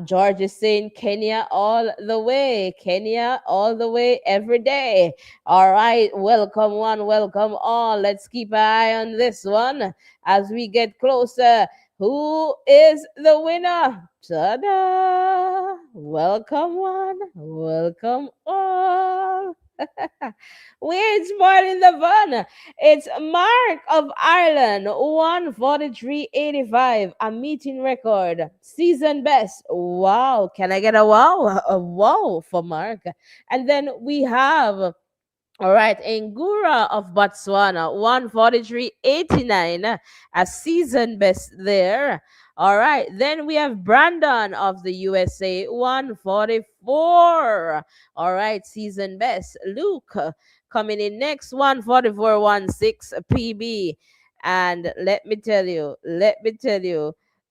George is saying Kenya all the way. Kenya all the way every day. All right. Welcome one, welcome all. Let's keep an eye on this one as we get closer. Who is the winner? Ta-da! Welcome one, welcome all. We're spoiling the fun. It's Mark of Ireland, 143.85, a meeting record, season best. Wow, can I get a wow? A wow for Mark. And then we have, all right, Ngura of Botswana, 143.89, a season best there. All right, then we have Brandon of the USA, 144. All right, season best. Luke coming in next, 144.16 PB. And let me tell you,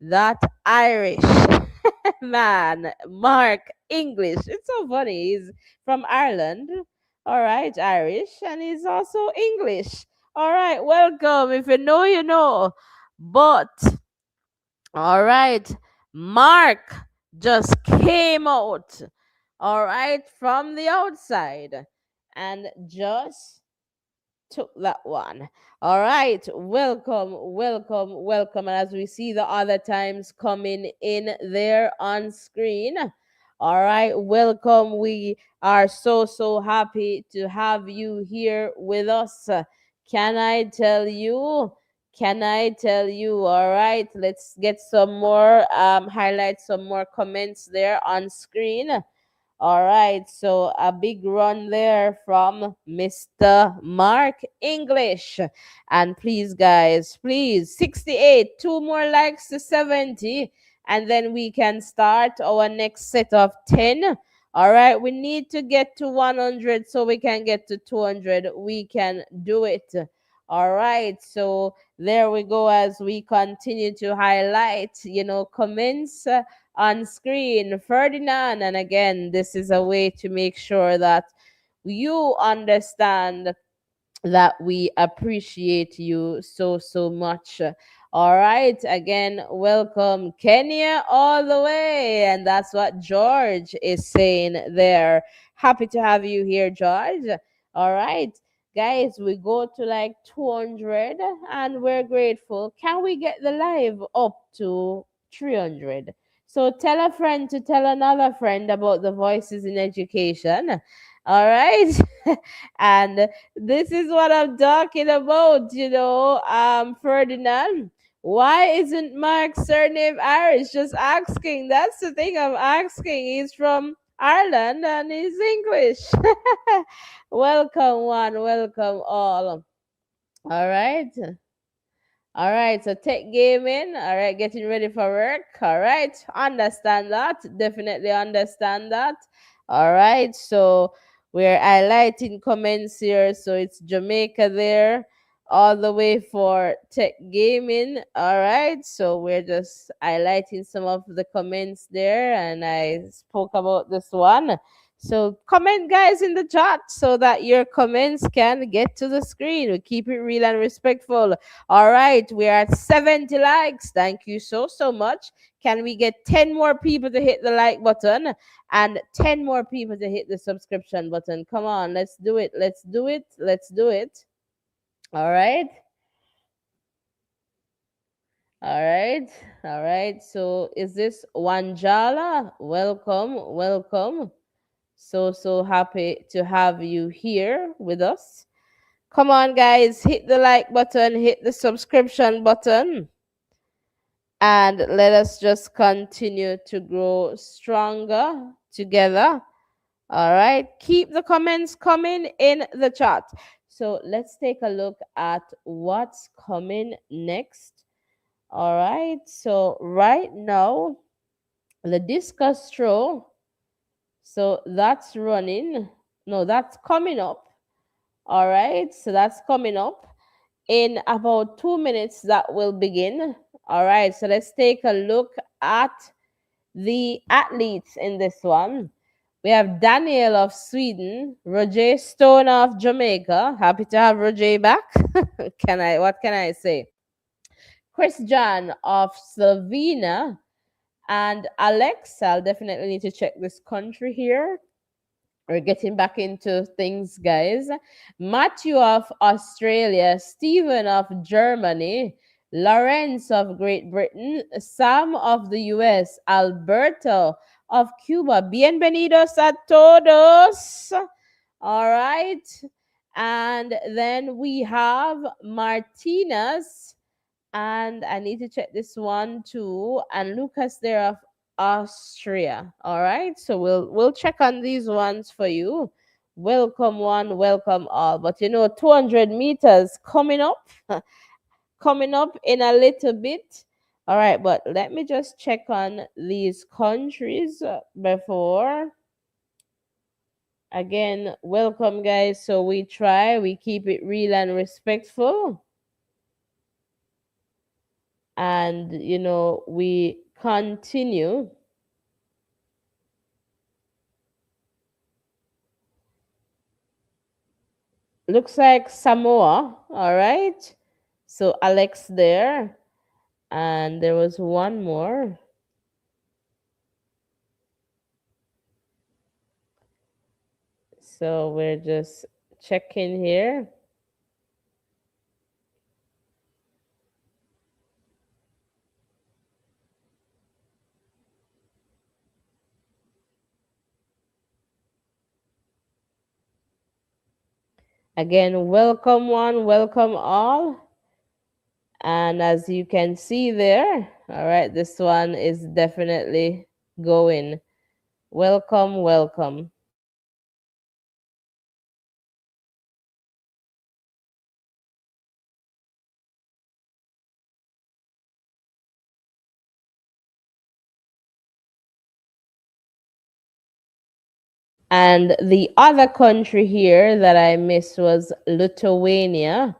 that Irish man, Mark English, it's so funny. He's from Ireland. All right, Irish, and he's also English. All right, welcome. If you know, you know. But, all right, Mark just came out, all right, from the outside and just took that one. All right, welcome, welcome, welcome. And as we see the other times coming in there on screen, all right, welcome. We are so happy to have you here with us. Can I tell you? Can I tell you? All right, let's get some more highlight, some more comments there on screen. All right, so a big run there from Mr. Mark English. And please, guys, please, 68, two more likes to 70, and then we can start our next set of 10. All right, we need to get to 100 so we can get to 200. We can do it. All right, so there we go as we continue to highlight, comments on screen. Ferdinand, and again, this is a way to make sure that you understand that we appreciate you so much. All right, again, welcome Kenya all the way, and that's what George is saying there. Happy to have you here, George. All right, guys, we go to like 200 and we're grateful. Can we get the live up to 300? So tell a friend to tell another friend about the voices in education. All right. And this is what I'm talking about, Ferdinand. Why isn't Mark's surname Irish? Just asking. That's the thing I'm asking. He's from Ireland and he's English. Welcome, one. Welcome, all. All right. All right, so tech gaming. All right, getting ready for work. All right, understand that. Definitely understand that. All right, so we're highlighting comments here. So it's Jamaica there, all the way for tech gaming. All right, so we're just highlighting some of the comments there, and I spoke about this one. So comment, guys, in the chat so that your comments can get to the screen. We keep it real and respectful. All right, we are at 70 likes. Thank you so much. Can we get 10 more people to hit the like button and 10 more people to hit the subscription button? Come on, let's do it. Let's do it. Let's do it. All right. All right. All right. So is this Wanjala? Welcome. Welcome. So happy to have you here with us. Come on, guys, hit the like button, hit the subscription button, and let us just continue to grow stronger together. All right, keep the comments coming in the chat. So let's take a look at what's coming next. All right, so right now, the discuss throw, so that's running. No, that's coming up. All right, so that's coming up. In about 2 minutes, that will begin. All right, so let's take a look at the athletes in this one. We have Daniel of Sweden, Roger Stone of Jamaica. Happy to have Roger back. What can I say? Chris John of Slovenia and Alex. I'll definitely need to check this country here. We're getting back into things, guys. Matthew of Australia, Stephen of Germany, Lawrence of Great Britain, Sam of the US, Alberto of Cuba. Bienvenidos a todos. All right. And then we have Martinez, and I need to check this one too. And Lucas there of Austria. All right, so we'll check on these ones for you. Welcome one, welcome all. But 200 meters coming up, coming up in a little bit. All right, but let me just check on these countries before. Again, welcome guys. So we keep it real and respectful, and we continue. Looks like Samoa. All right, so Alex there, and there was one more. So we're just checking here. Again, welcome one, welcome all. And as you can see there, all right, this one is definitely going. Welcome, welcome. And the other country here that I missed was Lithuania.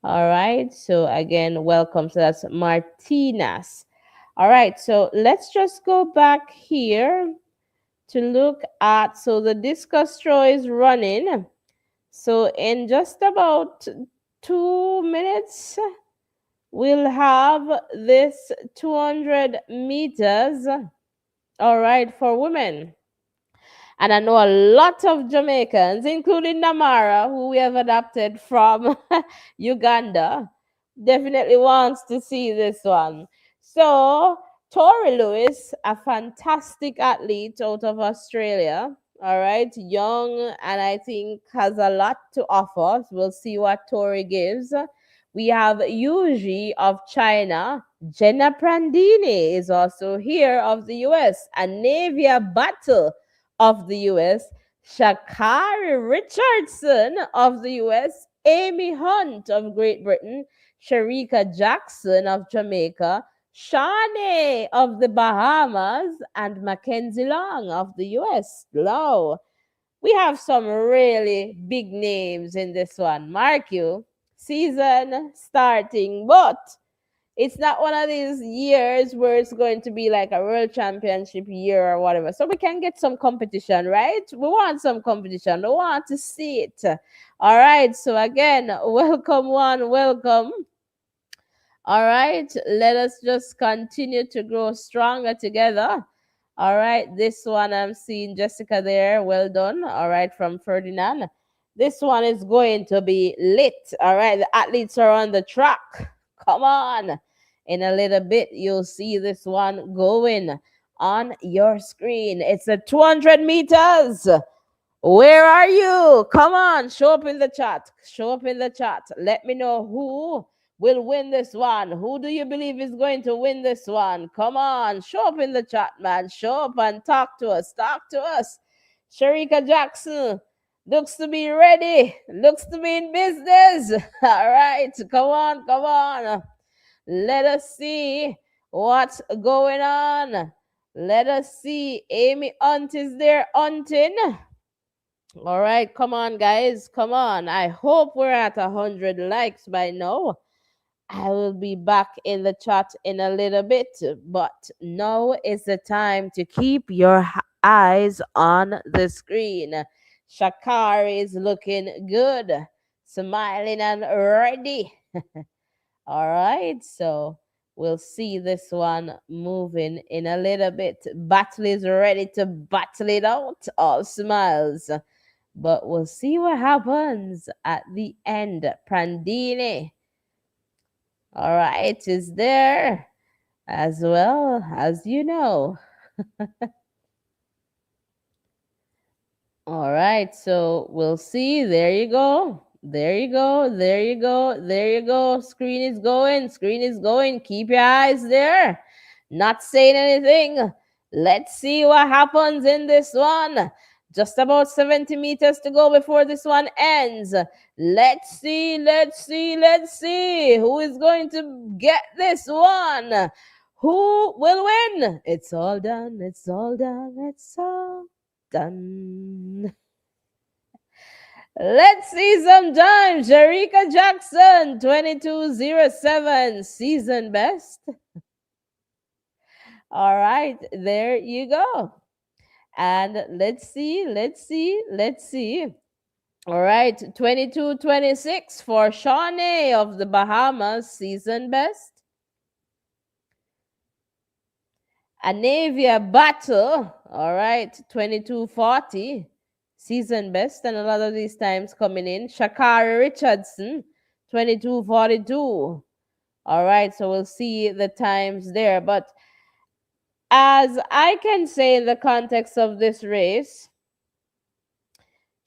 All right. So again, welcome. So that's Martinez. All right. So let's just go back here to look at. So the discus throw is running. So in just about 2 minutes, we'll have this 200 meters. All right, for women. And I know a lot of Jamaicans, including Namara, who we have adopted from Uganda, definitely wants to see this one. So, Tori Lewis, a fantastic athlete out of Australia, all right, young, and I think has a lot to offer. We'll see what Tori gives. We have Yuji of China. Jenna Prandini is also here of the US. And Navia Battle of the US, Shakari Richardson of the US, Amy Hunt of Great Britain, Sharika Jackson of Jamaica, Shani of the Bahamas, and Mackenzie Long of the US. Wow. We have some really big names in this one. Mark you, season starting, but it's not one of these years where it's going to be like a world championship year or whatever. So we can get some competition, right? We want some competition. We want to see it. All right. So again, welcome one, welcome. All right. Let us just continue to grow stronger together. All right. This one I'm seeing Jessica there. Well done. All right. From Ferdinand. This one is going to be lit. All right. The athletes are on the track. Come on. In a little bit, you'll see this one going on your screen. It's a 200 meters. Where are you? Come on, show up in the chat. Show up in the chat. Let me know who will win this one. Who do you believe is going to win this one? Come on, show up in the chat, man. Show up and talk to us. Talk to us. Sharika Jackson looks to be ready. Looks to be in business. All right, come on, come on. Let us see what's going on. Let us see. Amy Hunt is there hunting. All right, come on, guys. Come on. I hope we're at 100 likes by now. I will be back in the chat in a little bit, but now is the time to keep your eyes on the screen. Shakari is looking good, smiling and ready. All right, so we'll see this one moving in a little bit. Battle is ready to battle it out. All smiles. But we'll see what happens at the end. Prandini, all right, is there as well as you know. All right, so we'll see. There you go. There you go. There you go. There you go. Screen is going. Screen is going. Keep your eyes there. Not saying anything. Let's see what happens in this one. Just about 70 meters to go before this one ends. Let's see. Let's see. Let's see. Who is going to get this one? Who will win? It's all done. It's all done. It's all done. Let's see some time. Sharika Jackson, 2207, season best. All right, there you go. And let's see, let's see, let's see. All right, 2226 for Shawnee of the Bahamas, season best. Anavia Battle, all right, 2240, season best, and a lot of these times coming in. Shakari Richardson, 2242. All right, so we'll see the times there. But as I can say in the context of this race,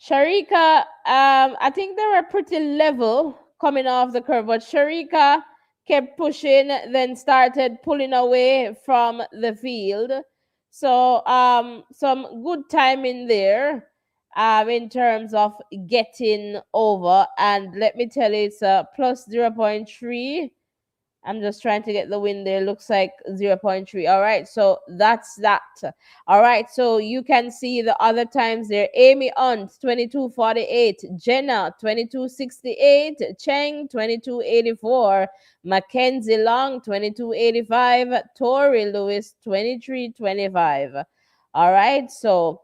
Sharika, I think they were pretty level coming off the curve, but Sharika kept pushing, then started pulling away from the field. So some good timing there in terms of getting over. And let me tell you, it's a plus 0.3. I'm just trying to get the win there. Looks like 0.3. All right, so that's that. All right, so you can see the other times there. Amy Hunt, 2248. Jenna, 2268. Cheng, 2284. Mackenzie Long, 2285. Tori Lewis, 2325. All right, so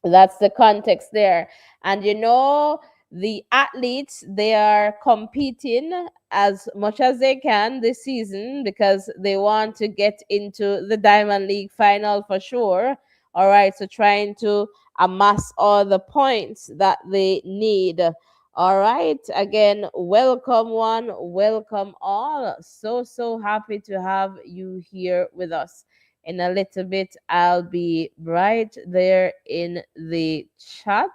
that's the context there. And you know, the athletes, they are competing as much as they can this season because they want to get into the Diamond League final for sure. All right, so trying to amass all the points that they need. All right, again, welcome one, welcome all. So happy to have you here with us. In a little bit, I'll be right there in the chat.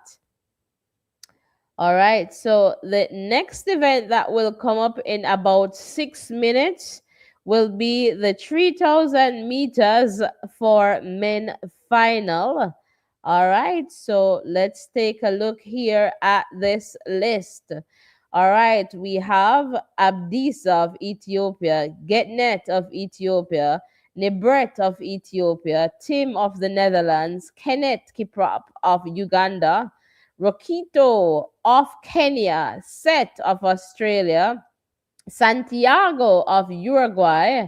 All right, so the next event that will come up in about 6 minutes will be the 3,000 meters for men final. All right, so let's take a look here at this list. All right, we have Abdisa of Ethiopia, Getnet of Ethiopia, Nebret of Ethiopia, Tim of the Netherlands, Kenneth Kiprop of Uganda, Rokito of Kenya, Seth of Australia, Santiago of Uruguay,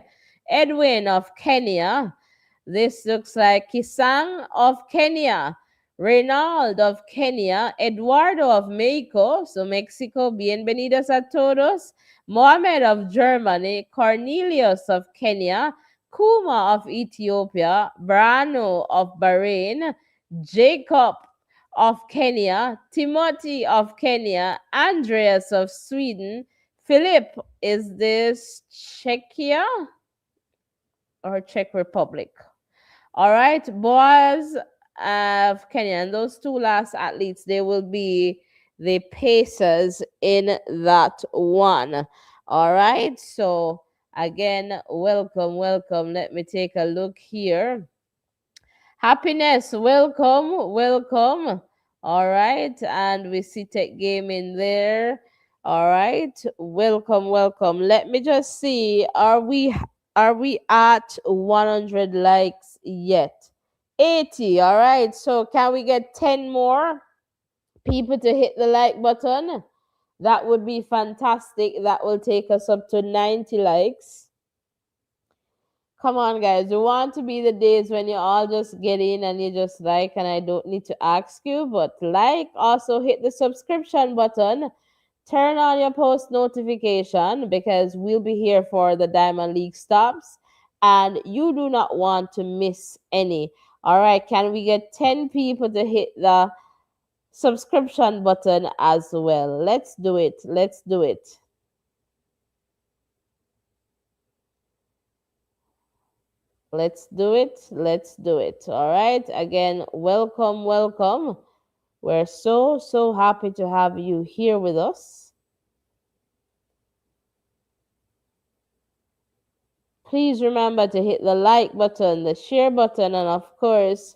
Edwin of Kenya. This looks like Kisang of Kenya, Reynald of Kenya, Eduardo of Mexico, so Mexico, bienvenidos a todos, Mohamed of Germany, Cornelius of Kenya, Kuma of Ethiopia, Brano of Bahrain, Jacob of Kenya, Timothy of Kenya, Andreas of Sweden, Philip, is this Czechia? or Czech Republic. All right, boys of Kenya, and those two last athletes, they will be the pacers in that one. All right, so again, welcome, welcome. Let me take a look here. Happiness, welcome, welcome. All right, and we see Tech Game in there. All right, welcome, welcome. Let me just see. Are we at 100 likes yet? 80. All right. So can we get 10 more people to hit the like button? That would be fantastic. That will take us up to 90 likes. Come on, guys. We want to be the days when you all just get in and you just like, and I don't need to ask you, but like, also hit the subscription button. Turn on your post notification because we'll be here for the Diamond League stops and you do not want to miss any. All right, can we get 10 people to hit the subscription button as well? Let's do it. Let's do it. Let's do it. Let's do it. All right. Again, welcome, welcome. We're so happy to have you here with us. Please remember to hit the like button, the share button, and of course,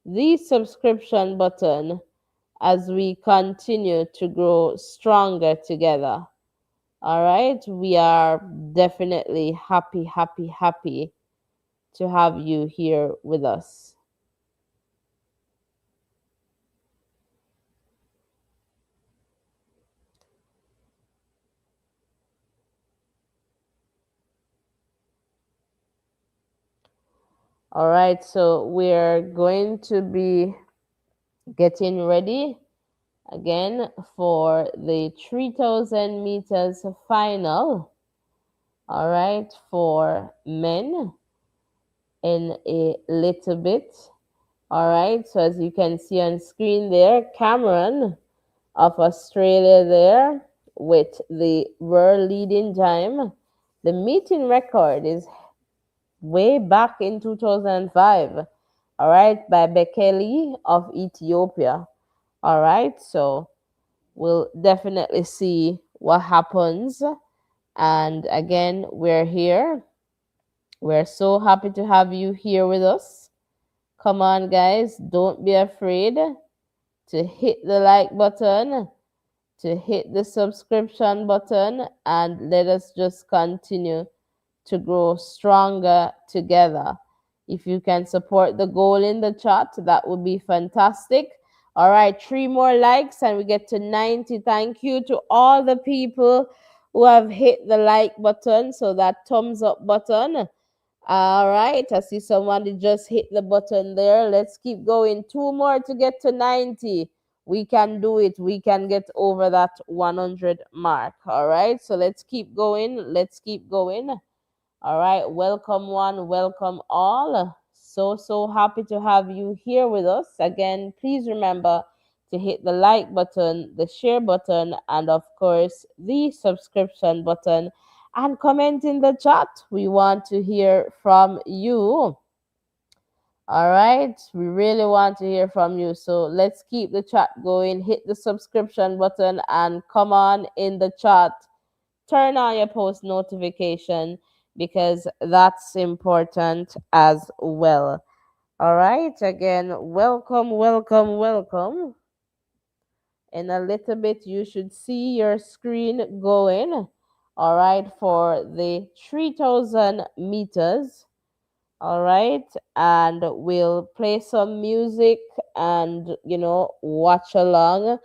the subscription button as we continue to grow stronger together. All right. We are definitely happy, happy, happy to have you here with us. All right, so we're going to be getting ready again for the 3000 meters final. All right, for men in a little bit. All right, so as you can see on screen there, Cameron of Australia there with the world leading time. The meeting record is way back in 2005, all right, by Bekele of Ethiopia. All right, so we'll definitely see what happens. And again, we're here. We're so happy to have you here with us. Come on, guys, don't be afraid to hit the like button, to hit the subscription button, and let us just continue to grow stronger together. If you can support the goal in the chat, that would be fantastic. All right, 3 more likes and we get to 90. Thank you to all the people who have hit the like button, so that thumbs up button. All right, I see somebody just hit the button there. Let's keep going. 2 more to get to 90. We can do it. We can get over that 100 mark. All right, so let's keep going. Let's keep going. All right, welcome one, welcome all. So happy to have you here with us. Again, please remember to hit the like button, the share button, and of course, the subscription button, and comment in the chat. We want to hear from you. All right, we really want to hear from you. So let's keep the chat going. Hit the subscription button and come on in the chat. Turn on your post notification because that's important as well. All right, again, welcome, welcome, welcome. In a little bit, you should see your screen going. All right, for the 3000 meters. All right, and we'll play some music and watch along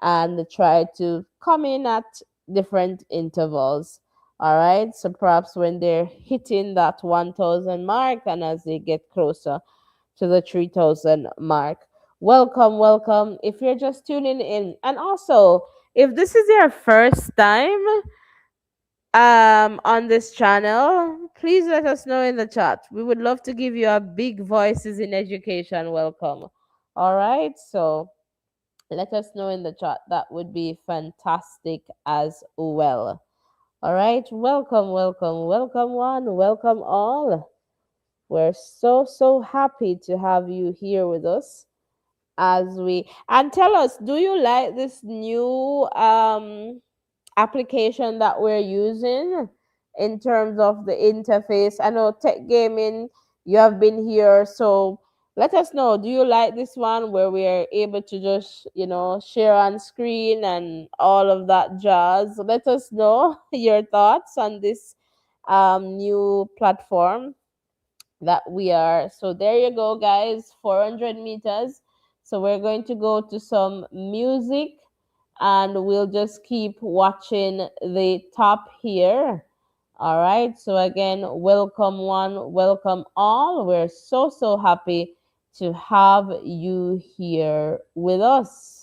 and try to come in at different intervals. All right, so perhaps when they're hitting that 1000 mark and as they get closer to the 3000 mark. Welcome, welcome. If you're just tuning in, and also if this is your first time on this channel, please let us know in the chat. We would love to give you a big voices in education welcome. All right, so let us know in the chat. That would be fantastic as well. All right, welcome, welcome, welcome one, welcome all. We're so, so happy to have you here with us as we and tell us, do you like this new application that we're using in terms of the interface? I know Tech Gaming, you have been here, so let us know. Do you like this one where we are able to just, share on screen and all of that jazz? Let us know your thoughts on this new platform that we are. So there you go, guys, 400 meters. So we're going to go to some music and we'll just keep watching the top here. All right. So again, welcome one, welcome all. We're so, so happy to have you here with us.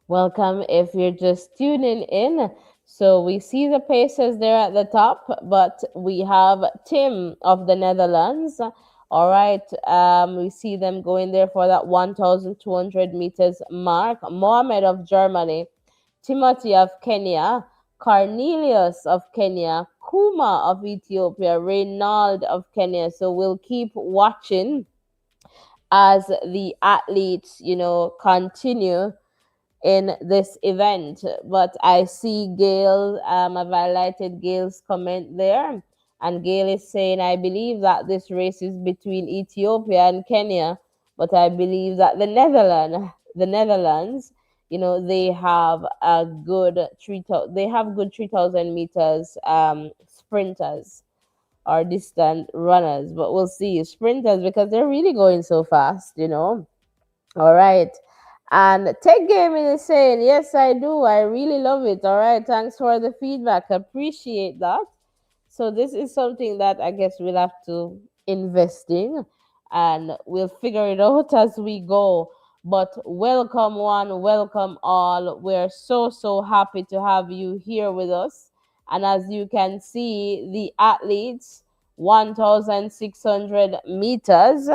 Welcome if you're just tuning in. So we see the Pacers there at the top, but we have Tim of the Netherlands. All right, we see them going there for that 1,200 meters mark. Mohammed of Germany, Timothy of Kenya, Cornelius of Kenya, Kuma of Ethiopia, Reynald of Kenya. So we'll keep watching as the athletes, continue in this event. But I see Gail, I've highlighted Gail's comment there. And Gail is saying, I believe that this race is between Ethiopia and Kenya, but I believe that the Netherlands, they have a good 3,000, they have good 3,000 meters sprinters or distant runners, but we'll see sprinters because they're really going so fast. All right. And Tech Gaming is saying, yes, I do. I really love it. All right. Thanks for the feedback. Appreciate that. So this is something that I guess we'll have to invest in and we'll figure it out as we go. But welcome one, welcome all. We're so, so happy to have you here with us. And as you can see, the athletes, 1,600 meters.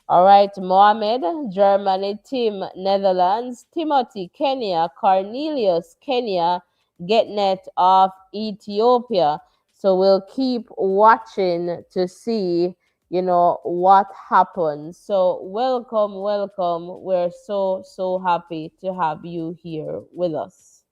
All right, Mohammed, Germany, Tim, Netherlands, Timothy, Kenya, Cornelius, Kenya, Getnet of Ethiopia. So we'll keep watching to see, what happens. So welcome, welcome. We're so, so happy to have you here with us.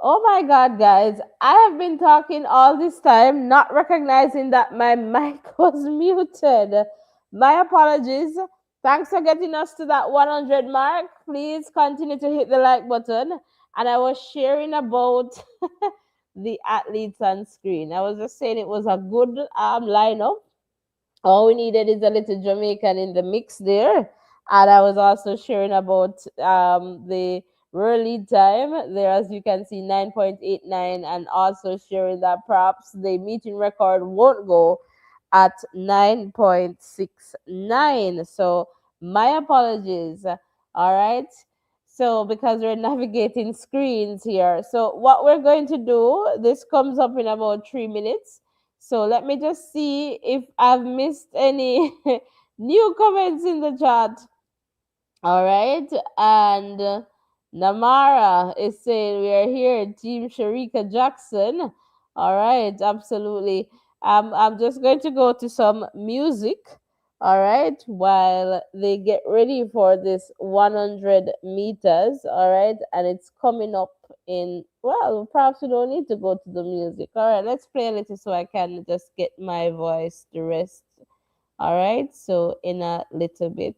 Oh my God, guys. I have been talking all this time, not recognizing that my mic was muted. My apologies. Thanks for getting us to that 100 mark. Please continue to hit the like button. And I was sharing about the athletes on screen. I was just saying it was a good lineup. All we needed is a little Jamaican in the mix there. And I was also sharing about the real lead time there, as you can see, 9.89, and also sharing that perhaps the meeting record won't go at 9.69. So, my apologies. All right. So, because we're navigating screens here. So, what we're going to do, this comes up in about 3 minutes. So let me just see if I've missed any new comments in the chat. All right. And Namara is saying we are here, Team Sharika Jackson. All right. Absolutely. I'm just going to go to some music. All right. While they get ready for this 100 meters. All right. And it's coming up in, well, perhaps we don't need to go to the music. All right. Let's play a little so I can just get my voice to rest. All right. So in a little bit.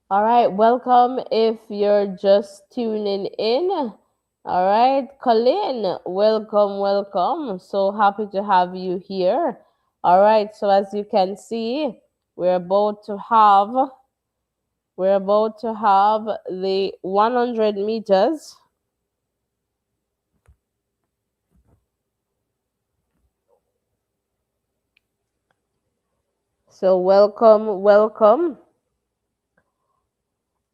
All right, welcome if you're just tuning in. All right, Colin, welcome, welcome. So happy to have you here. All right, so as you can see, we're about to have we're about to have the 100 meters. So welcome, welcome.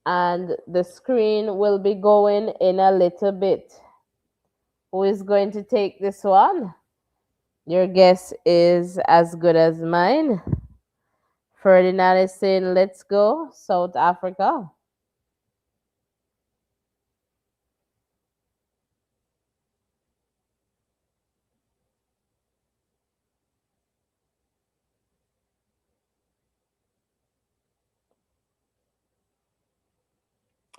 And the screen will be going in a little bit. Who is going to take this one? Your guess is as good as mine. Ferdinand is saying, let's go, South Africa.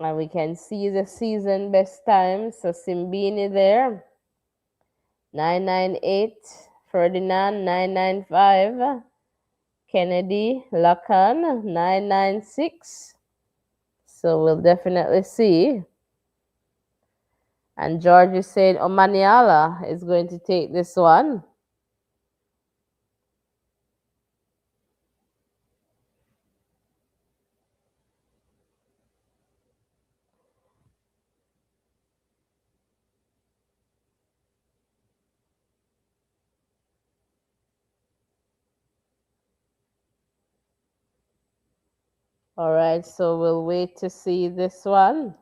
And we can see the season best time. So Simbini there, 998. Ferdinand, 995. Kennedy, Lacan, 996. So we'll definitely see. And George is saying Omaniala is going to take this one. All right, so we'll wait to see this one.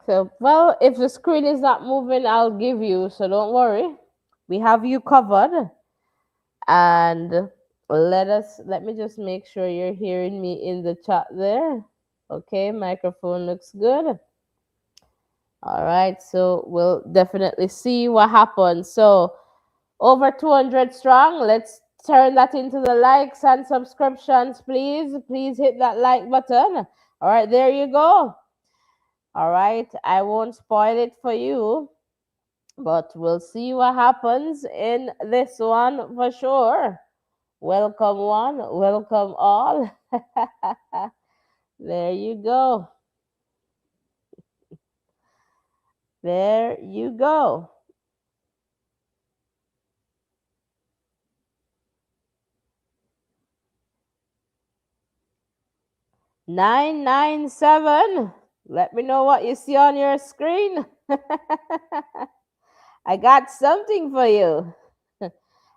So, well, if the screen is not moving, I'll give you, so don't worry. We have you covered. And let me just make sure you're hearing me in the chat there. Okay, microphone looks good. All right, so we'll definitely see what happens. So, over 200 strong. Let's turn that into the likes and subscriptions, please. Please hit that like button. All right, there you go. All right, I won't spoil it for you, but we'll see what happens in this one for sure. Welcome one, welcome all. There you go. There you go. 997. Let me know what you see on your screen. I got something for you.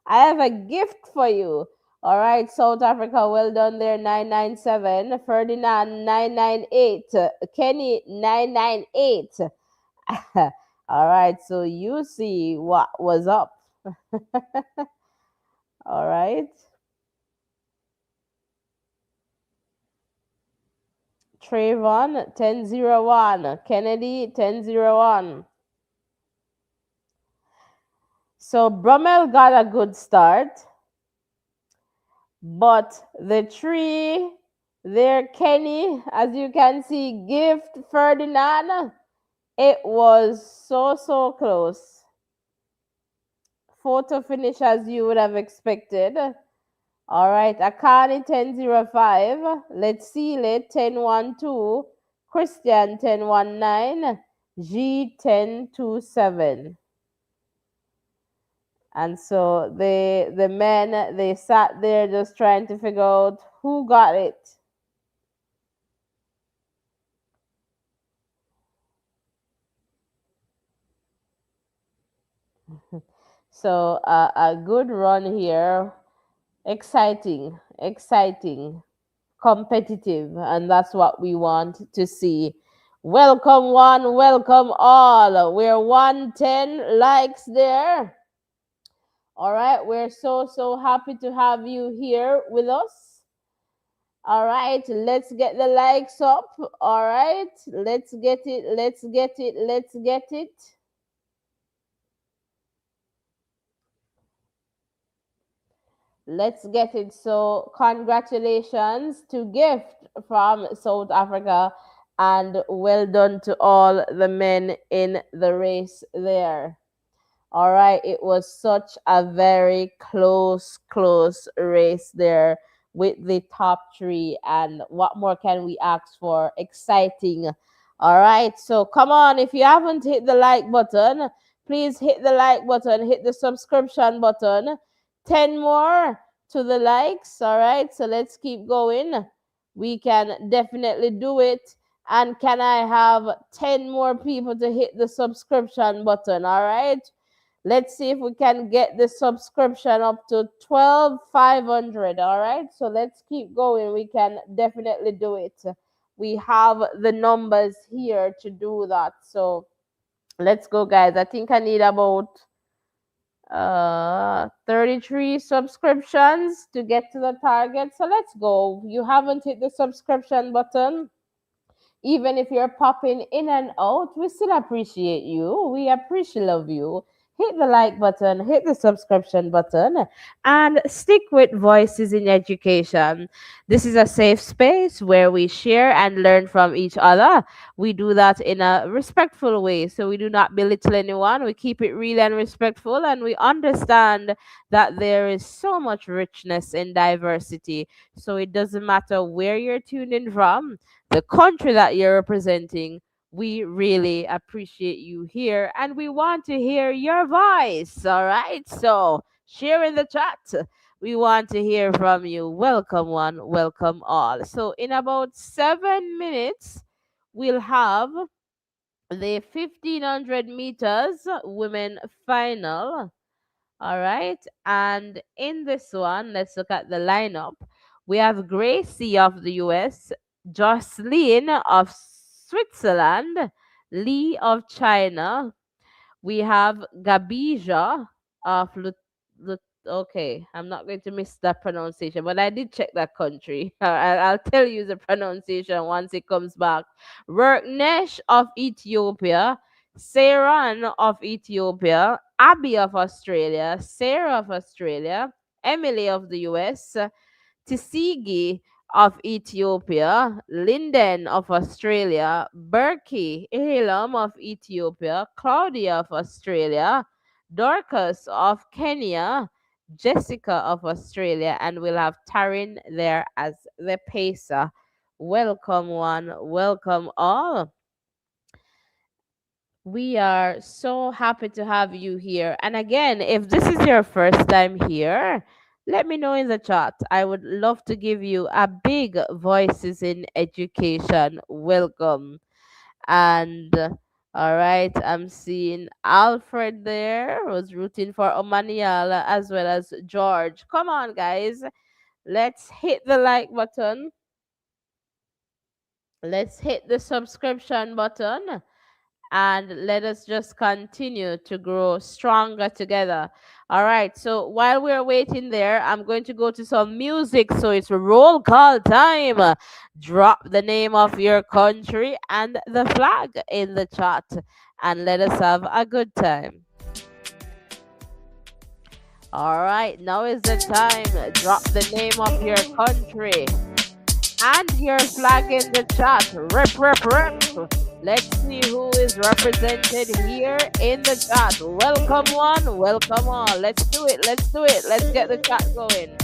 I have a gift for you. All right, South Africa, well done there, 997. Ferdinand, 998. Kenny, 998. All right, so you see what was up. All right. Trayvon, 1001. Kennedy, 1001. So Brummel got a good start, but the tree there, Kenny, as you can see, Gift, Ferdinand, it was so close. Photo finish as you would have expected. All right, Akani 1005, let's see it 1012, Christian 1019, G 1027. And so the men they sat there just trying to figure out who got it. So a good run here, exciting, exciting, competitive, and that's what we want to see. Welcome one, welcome all. We're 110 likes there. All right, we're so happy to have you here with us. All right, let's get the likes up. All right, let's get it, let's get it, let's get it. Let's get it. So, congratulations to Gift from South Africa, and well done to all the men in the race there. All right, it was such a very close race there with the top three. And what more can we ask for? Exciting. All right, so come on. If you haven't hit the like button, please hit the like button, hit the subscription button. 10 more to the likes. All right, so let's keep going. We can definitely do it. And can I have 10 more people to hit the subscription button? All right. Let's see if we can get the subscription up to 12,500. All right. So let's keep going. We can definitely do it. We have the numbers here to do that. So let's go, guys. I think I need about 33 subscriptions to get to the target. So let's go. You haven't hit the subscription button, even if you're popping in and out, we still appreciate you. We appreciate love you. Hit the like button, hit the subscription button, and stick with Voices in Education. This is a safe space where we share and learn from each other. We do that in a respectful way. So we do not belittle anyone. We keep it real and respectful, and we understand that there is so much richness in diversity. So it doesn't matter where you're tuned in from, the country that you're representing. We really appreciate you here and we want to hear your voice. All right. So share in the chat. We want to hear from you. Welcome one, welcome all. So in about 7 minutes, we'll have the 1500 meters women final. All right. And in this one, let's look at the lineup. We have Gracie of the US, Jocelyn of Switzerland, Lee of China. We have Gabija of okay, I'm not going to miss that pronunciation, but I did check that country. I'll tell you the pronunciation once it comes back. Worknesh of Ethiopia, Seiran of Ethiopia, Abby of Australia, Sarah of Australia, Emily of the US, Tisigi of Ethiopia, Linden of Australia, Berkey Elam of Ethiopia, Claudia of Australia, Dorcas of Kenya, Jessica of Australia, and we'll have Taryn there as the pacer. Welcome, one, welcome all. We are so happy to have you here. And again, if this is your first time here, let me know in the chat. I would love to give you a big Voices in Education welcome. And all right, I'm seeing Alfred there who's rooting for Omaniala as well as George. Come on, guys. Let's hit the like button. Let's hit the subscription button and let us just continue to grow stronger together. All right, so while we're waiting there, I'm going to go to some music. So it's roll call time. Drop the name of your country and the flag in the chat and let us have a good time. All right, now is the time. Drop the name of your country and your flag in the chat. Rip, rip, rip. Let's see who is represented here in the chat. Welcome one, welcome all. Let's do it, let's do it. Let's get the chat going.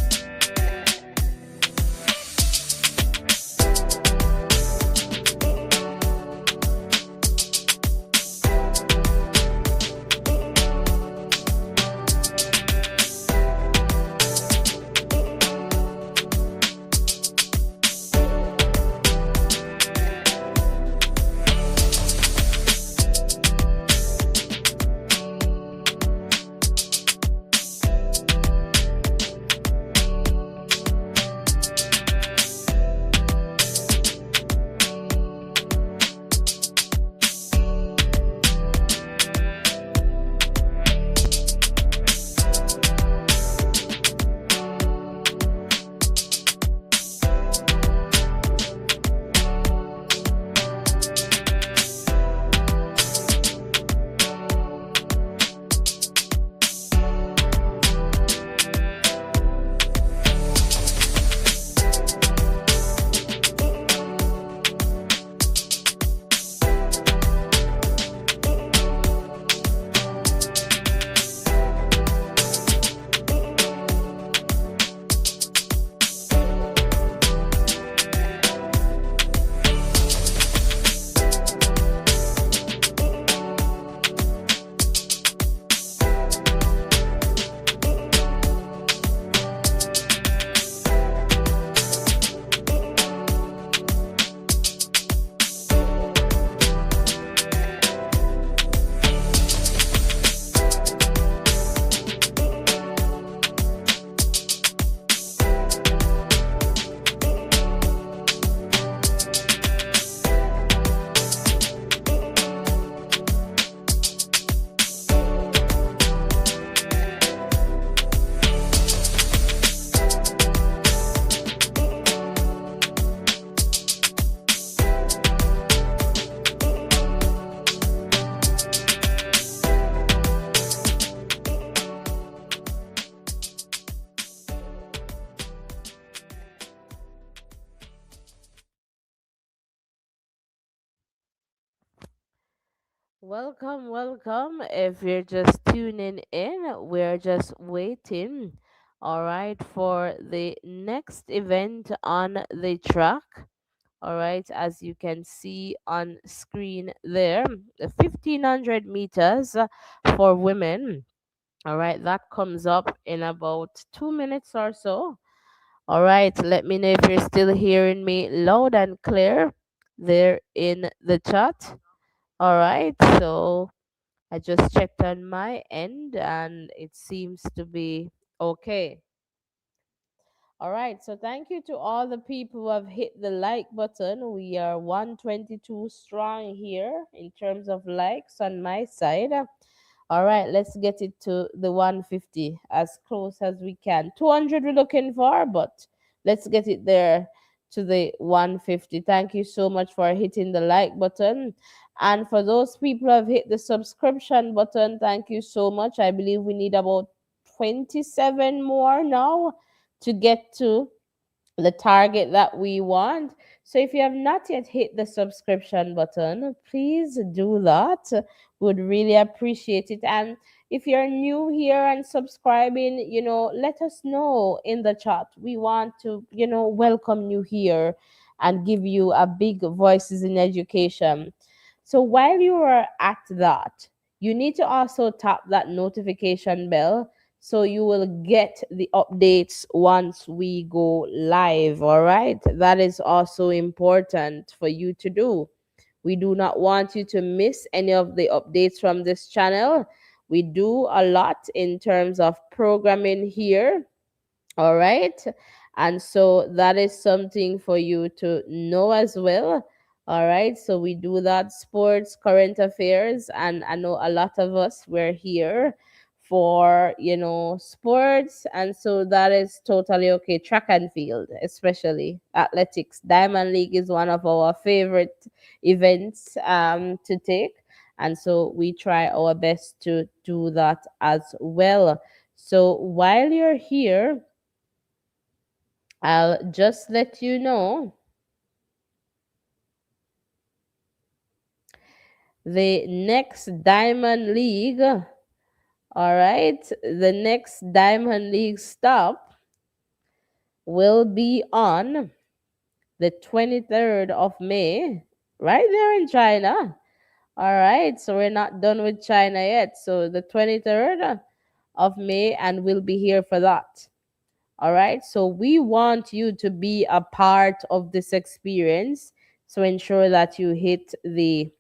Welcome, welcome. If you're just tuning in, we're just waiting, all right, for the next event on the track. All right, as you can see on screen there, the 1500 meters for women. All right, that comes up in about 2 minutes or so. All right, let me know if you're still hearing me loud and clear there in the chat. All right, so I just checked on my end and it seems to be okay. All right, so thank you to all the people who have hit the like button. We are 122 strong here in terms of likes on my side. All right, let's get it to the 150 as close as we can. 200 we're looking for, but let's get it there to the 150. Thank you so much for hitting the like button. And for those people who have hit the subscription button, thank you so much. I believe we need about 27 more now to get to the target that we want. So if you have not yet hit the subscription button, please do that. Would really appreciate it. And If you're new here and subscribing, let us know in the chat. We want to, welcome you here and give you a big voices in education. So while you are at that, you need to also tap that notification bell so you will get the updates once we go live. All right, that is also important for you to do. We do not want you to miss any of the updates from this channel. We do a lot in terms of programming here. All right. And so that is something for you to know as well. All right. So we do that sports, current affairs, and I know a lot of us were here for, sports. And so that is totally okay. Track and field, especially athletics. Diamond League is one of our favorite events to take. And so we try our best to do that as well. So while you're here, I'll just let you know the next Diamond League. All right, the next Diamond League stop will be on the 23rd of May, right there in China. All right, so we're not done with China yet. So the 23rd of May, and we'll be here for that. All right. So we want you to be a part of this experience. So ensure that you hit the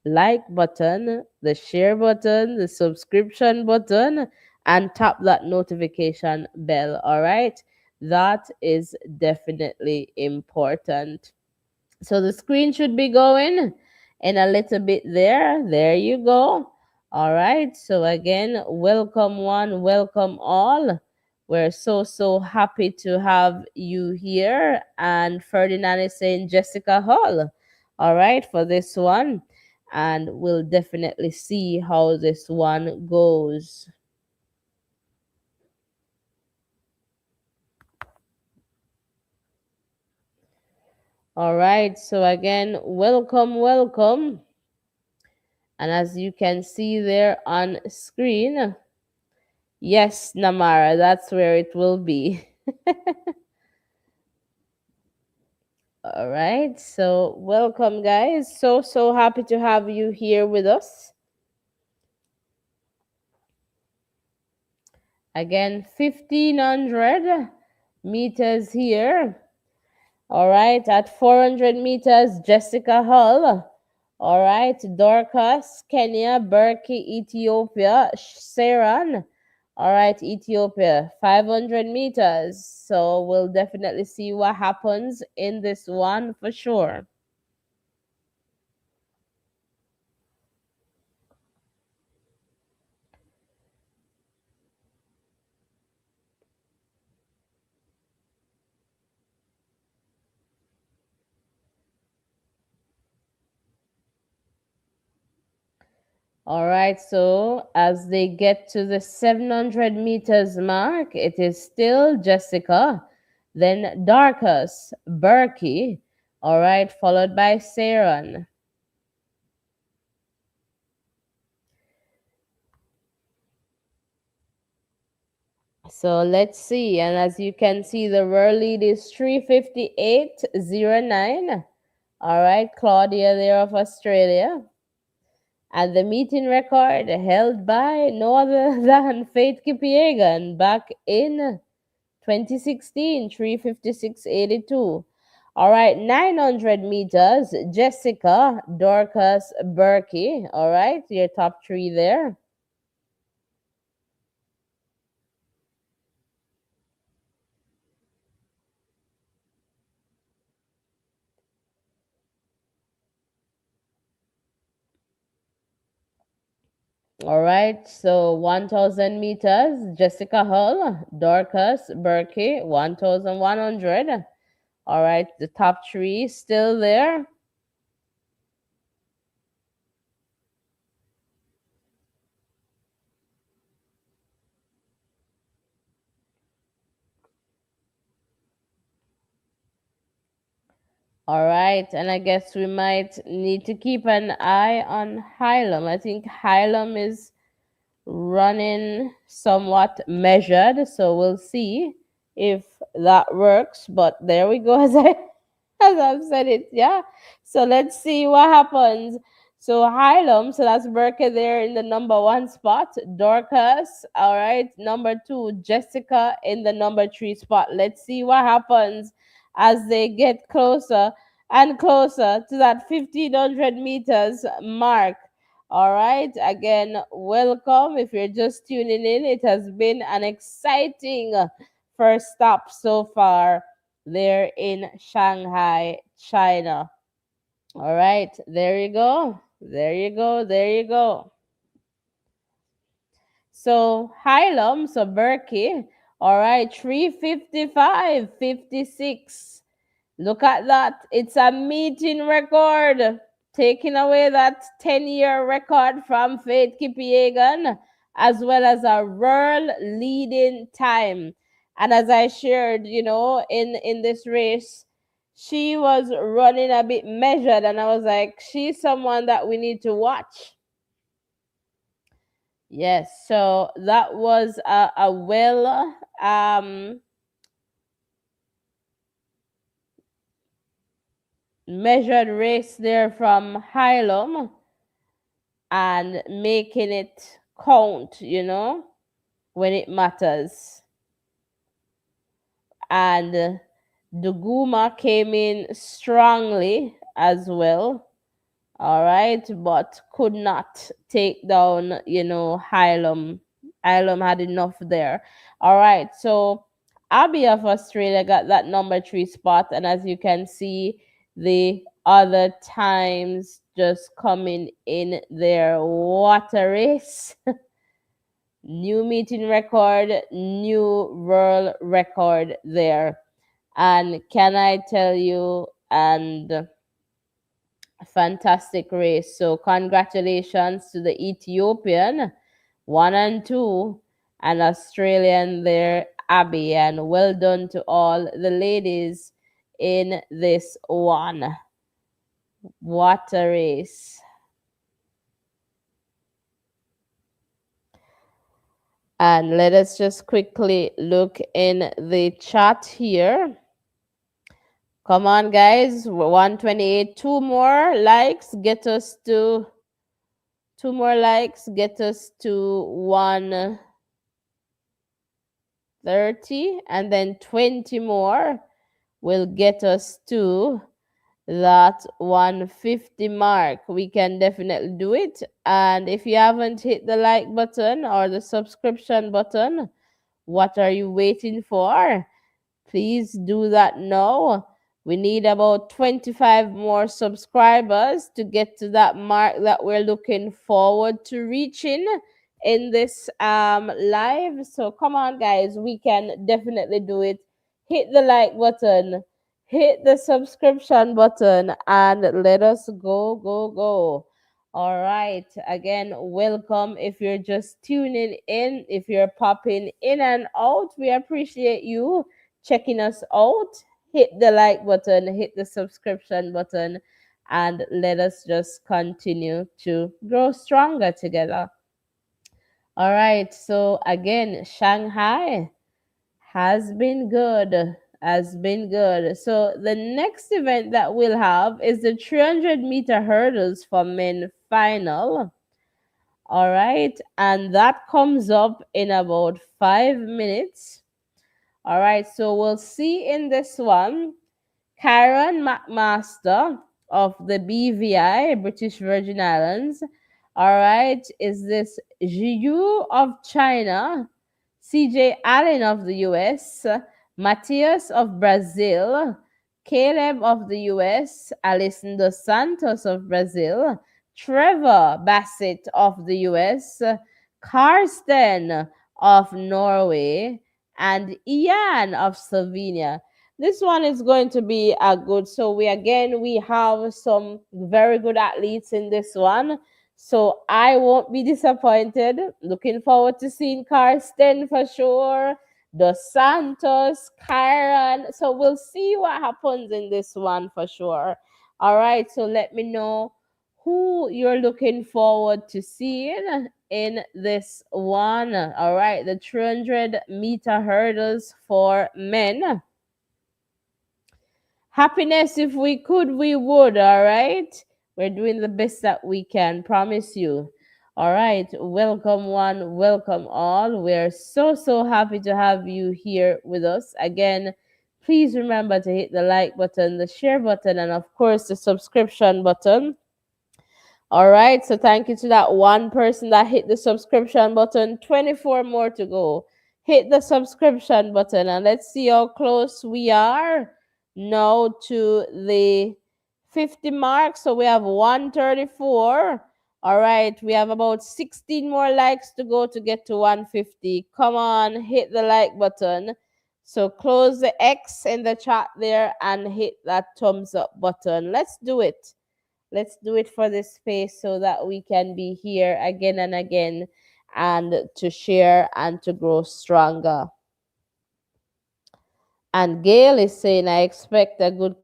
like button, the share button, the subscription button, and tap that notification bell. All right. That is definitely important. So the screen should be going in a little bit there. There you go. All right. So again, welcome one, welcome all. We're so happy to have you here. And Ferdinand is saying Jessica Hall. All right, for this one. And we'll definitely see how this one goes. All right. So again, welcome, welcome. And as you can see there on screen, yes, Namara, that's where it will be. All right. So, welcome, guys. So happy to have you here with us. Again, 1500 meters here. All right. At 400 meters, Jessica Hull. All right. Dorcas, Kenya, Berkey, Ethiopia, Saran. All right, Ethiopia, 500 meters. So we'll definitely see what happens in this one for sure. All right, so as they get to the 700 meters mark, it is still Jessica, then Darkus, Berkey, all right, followed by Saron. So let's see, and as you can see, the world lead is 3:58.09. All right, Claudia there of Australia. And the meeting record held by no other than Faith Kipiegan back in 2016, 3:56.82. All right, 900 meters, Jessica, Dorcas, Berkey. All right, your top three there. All right, so 1000 meters, Jessica Hull, Dorcas, Berkey, 1100. All right, the top three still there. All right, and I guess we might need to keep an eye on Hylam. I think Hylam is running somewhat measured. So we'll see if that works. But there we go, as I've said it. Yeah. So let's see what happens. So Hylam, so that's Berke there in the number one spot. Dorcas, all right. Number two, Jessica in the number three spot. Let's see what happens as they get closer and closer to that 1500 meters mark. All right. Again, welcome. If you're just tuning in, it has been an exciting first stop so far there in Shanghai, China. All right. There you go. There you go. There you go. So, Hylam, so Berkey. All right. 3:55:56. Look at that. It's a meeting record, taking away that 10-year record from Faith Kipyegon, as well as a world leading time. And as I shared, in this race, she was running a bit measured, and I was like, she's someone that we need to watch. Yes, so that was a well measured race there from Hylam and making it count, when it matters. And Duguma came in strongly as well. All right, but could not take down, Hylam. Hylam had enough there. All right, so Abby of Australia got that number three spot, and as you can see, the other times just coming in there. What a race! New meeting record, new world record there. And can I tell you, and fantastic race. So congratulations to the Ethiopian 1 and 2 and Australian there, Abby, and well done to all the ladies in this one. What a race. And let us just quickly look in the chat here. Come on, guys. 128. Two more likes get us to 130, and then 20 more will get us to that 150 mark. We can definitely do it. And if you haven't hit the like button or the subscription button, what are you waiting for? Please do that now. We need about 25 more subscribers to get to that mark that we're looking forward to reaching in this live. So come on, guys, we can definitely do it. Hit the like button, hit the subscription button, and let us go, go, go. All right. Again, welcome. If you're just tuning in, if you're popping in and out, we appreciate you checking us out. Hit the like button, hit the subscription button, and let us just continue to grow stronger together. All right. So again, Shanghai has been good. Has been good. So the next event that we'll have is the 300-meter hurdles for men final. All right. And that comes up in about 5 minutes. All right. So we'll see in this one Karen McMaster of the BVI, British Virgin Islands. All right. Is this Jiu of China, CJ Allen of the US, Matthias of Brazil, Caleb of the US, Alison dos Santos of Brazil, Trevor Bassett of the US, Karsten of Norway, and Ian of Slovenia. This one is going to be a good. So we have some very good athletes in this one. So I won't be disappointed. Looking forward to seeing Karsten for sure. Dos Santos, Kyron. So we'll see what happens in this one for sure. All right. So let me know who you're looking forward to seeing in this one. All right, the 300-meter hurdles for men. Happiness, if we could, we would. All right, we're doing the best that we can, promise you. All right, welcome one, welcome all. We're so happy to have you here with us again. Please remember to hit the like button, the share button, and of course the subscription button. All right, so thank you to that one person that hit the subscription button. 24 more to go. Hit the subscription button and let's see how close we are now to the 50 mark. So we have 134. All right, we have about 16 more likes to go to get to 150. Come on, hit the like button. So close the X in the chat there and hit that thumbs up button. Let's do it. Let's do it for this space so that we can be here again and again and to share and to grow stronger. And Gail is saying, I expect a good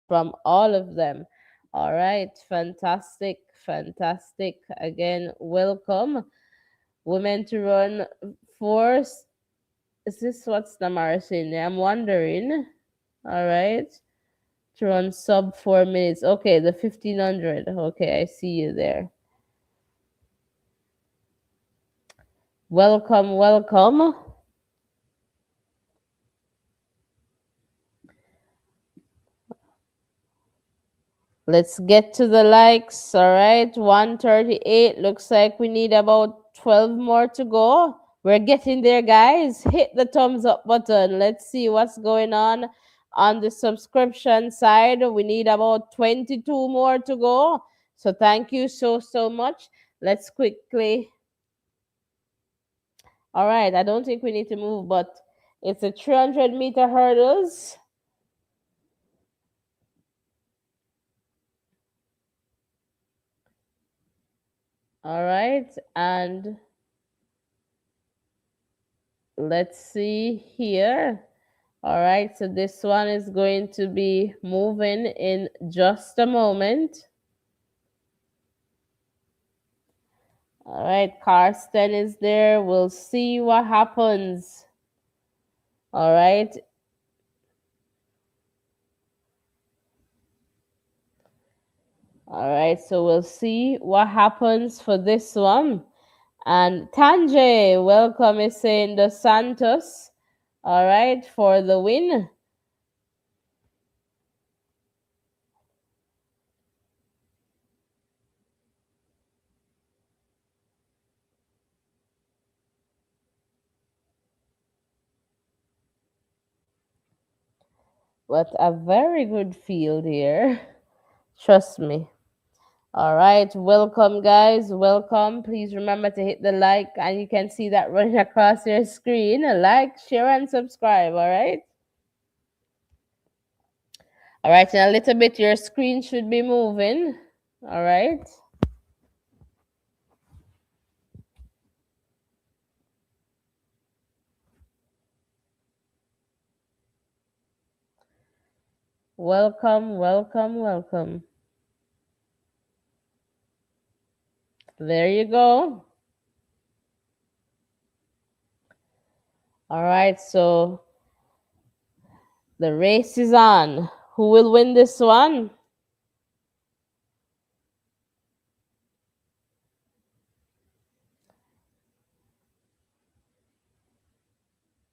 from all of them. All right, fantastic, fantastic. Again, welcome. Women to run force. Is this what's the marathon? I'm wondering. All right. To run sub 4 minutes. Okay, the 1500. Okay, I see you there. Welcome, welcome. Let's get to the likes. All right, 138. Looks like we need about 12 more to go. We're getting there, guys. Hit the thumbs up button. Let's see what's going on the subscription side. We need about 22 more to go. So thank you so much. Let's quickly. All right, I don't think we need to move, but it's a 300-meter hurdles. All right, and let's see here. All right, so this one is going to be moving in just a moment. All right, Karsten is there. We'll see what happens. All right. All right, so we'll see what happens for this one. And Tanje, welcome, is saying the Santos. All right, for the win. What a very good field here. Trust me. All right, welcome, guys. Welcome. Please remember to hit the like, and you can see that running across your screen. Like, share, and subscribe. All right. All right, in a little bit, your screen should be moving. All right. Welcome, welcome, welcome. There you go. All right, so the race is on. Who will win this one?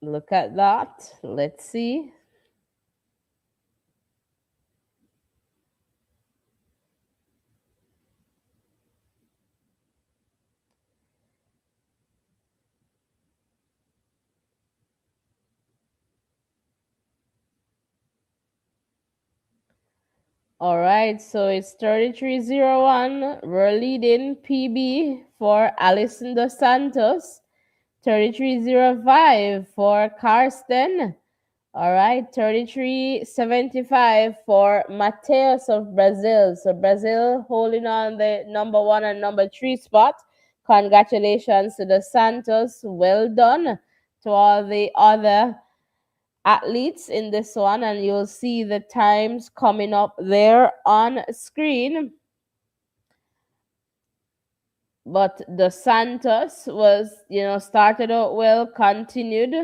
Look at that. Let's see. All right, so it's 3301. We're leading PB for Alison Dos Santos. 3305 for Karsten. All right, 3375 for Mateus of Brazil. So Brazil holding on the number 1 and number 3 spot. Congratulations to the Santos. Well done to all the other athletes in this one, and you'll see the times coming up there on screen. but the Santos was, started out well, continued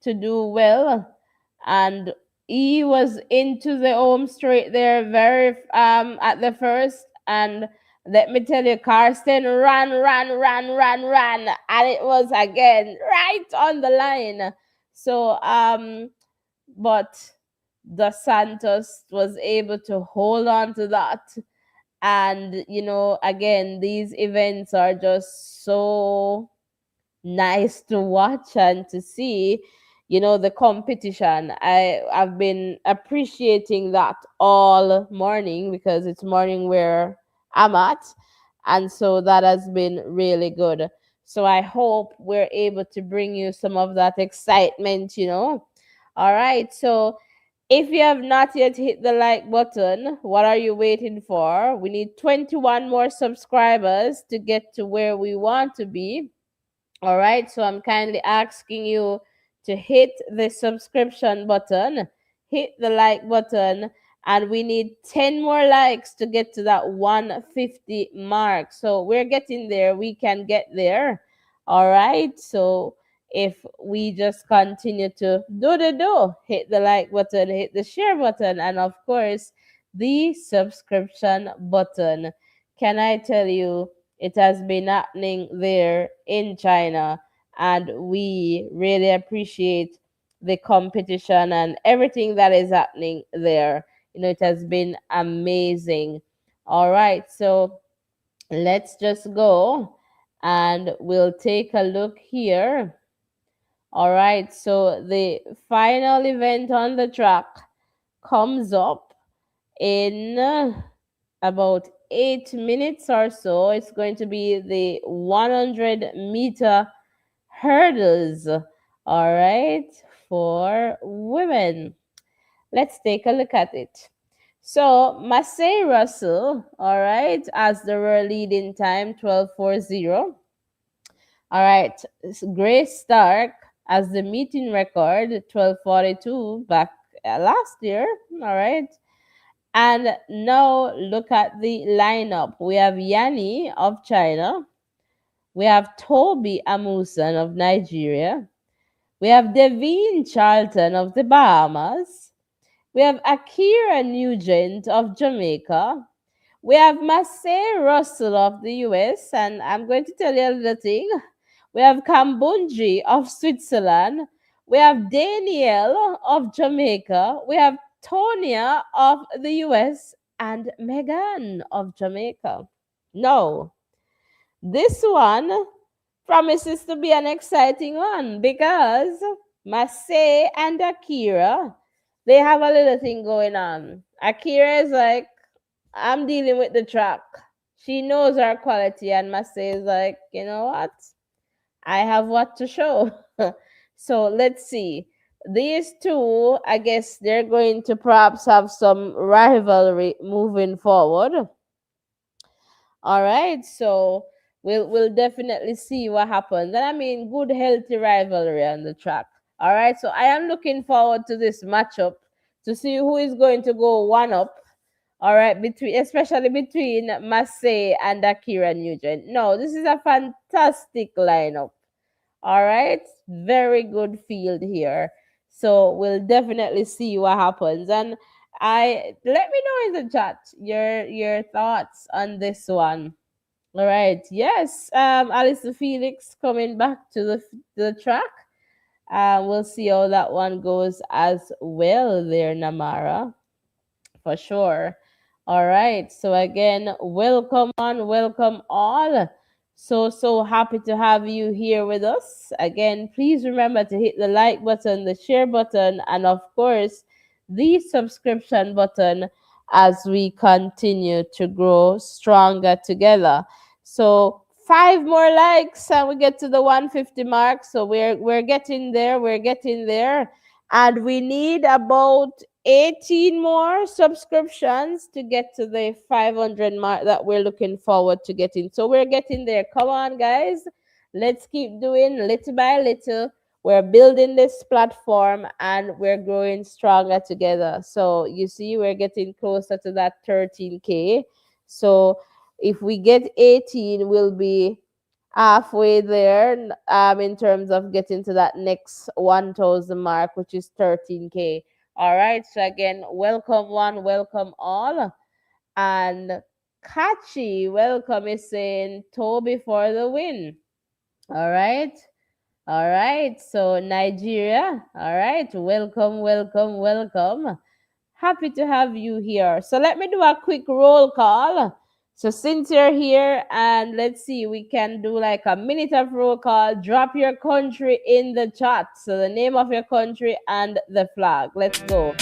to do well, and he was into the home straight there very at the first. And let me tell you, Karsten ran, and it was again right on the line. So but the Santos was able to hold on to that. And again, these events are just so nice to watch and to see, the competition. I've been appreciating that all morning because it's morning where I'm at, and so that has been really good. So I hope we're able to bring you some of that excitement. All right, so if you have not yet hit the like button, what are you waiting for? We need 21 more subscribers to get to where we want to be. All right, so I'm kindly asking you to hit the subscription button, hit the like button, and we need 10 more likes to get to that 150 mark. So we're getting there. We can get there. All right, so if we just continue to hit the like button, hit the share button, and of course, the subscription button. Can I tell you? It has been happening there in China, and we really appreciate the competition and everything that is happening there. It has been amazing. All right, so let's just go and we'll take a look here. All right, so the final event on the track comes up in about 8 minutes or so. It's going to be the 100-meter hurdles. All right, for women. Let's take a look at it. So, Massey Russell, all right, as the world leading time, 12:40. All right, Grace Stark as the meeting record, 12:42 back last year. All right. And now look at the lineup. We have Yanni of China. We have Toby Amusan of Nigeria. We have Devine Charlton of the Bahamas. We have Akira Nugent of Jamaica. We have Massey Russell of the US. And I'm going to tell you a little thing. We have Kambunji of Switzerland. We have Danielle of Jamaica. We have Tonya of the US and Megan of Jamaica. No, this one promises to be an exciting one because Massey and Akira, they have a little thing going on. Akira is like, I'm dealing with the track. She knows her quality, and Massey is like, you know what? I have what to show. So let's see. These two, I guess they're going to perhaps have some rivalry moving forward. All right, so we'll definitely see what happens. And I mean, good healthy rivalry on the track. All right, so I am looking forward to this matchup to see who is going to go one up. All right, especially between Massey and Akira Nugent. No, this is a fantastic lineup. All right, very good field here. So we'll definitely see what happens. And I let me know in the chat your thoughts on this one. All right. Yes, Alice Felix coming back to the track. We'll see how that one goes as well there, Namara, for sure. All right. So again, welcome on, welcome all. So happy to have you here with us. Again, please remember to hit the like button, the share button, and of course, the subscription button as we continue to grow stronger together. So 5 more likes and we get to the 150 mark. So we're getting there. We're getting there. And we need about 18 more subscriptions to get to the 500 mark that we're looking forward to getting. So we're getting there. Come on, guys. Let's keep doing little by little. We're building this platform and we're growing stronger together. So you see, we're getting closer to that 13K. So If we get 18, we'll be halfway there in terms of getting to that next 1000 mark, which is 13K. All right. So again, welcome one, welcome all. And Kachi, welcome is saying Toby for the win. All right. All right. So Nigeria. All right. Welcome, welcome, welcome. Happy to have you here. So let me do a quick roll call. So since you're here, and let's see, we can do like a minute of roll call. Drop your country in the chat. So the name of your country and the flag. Let's go.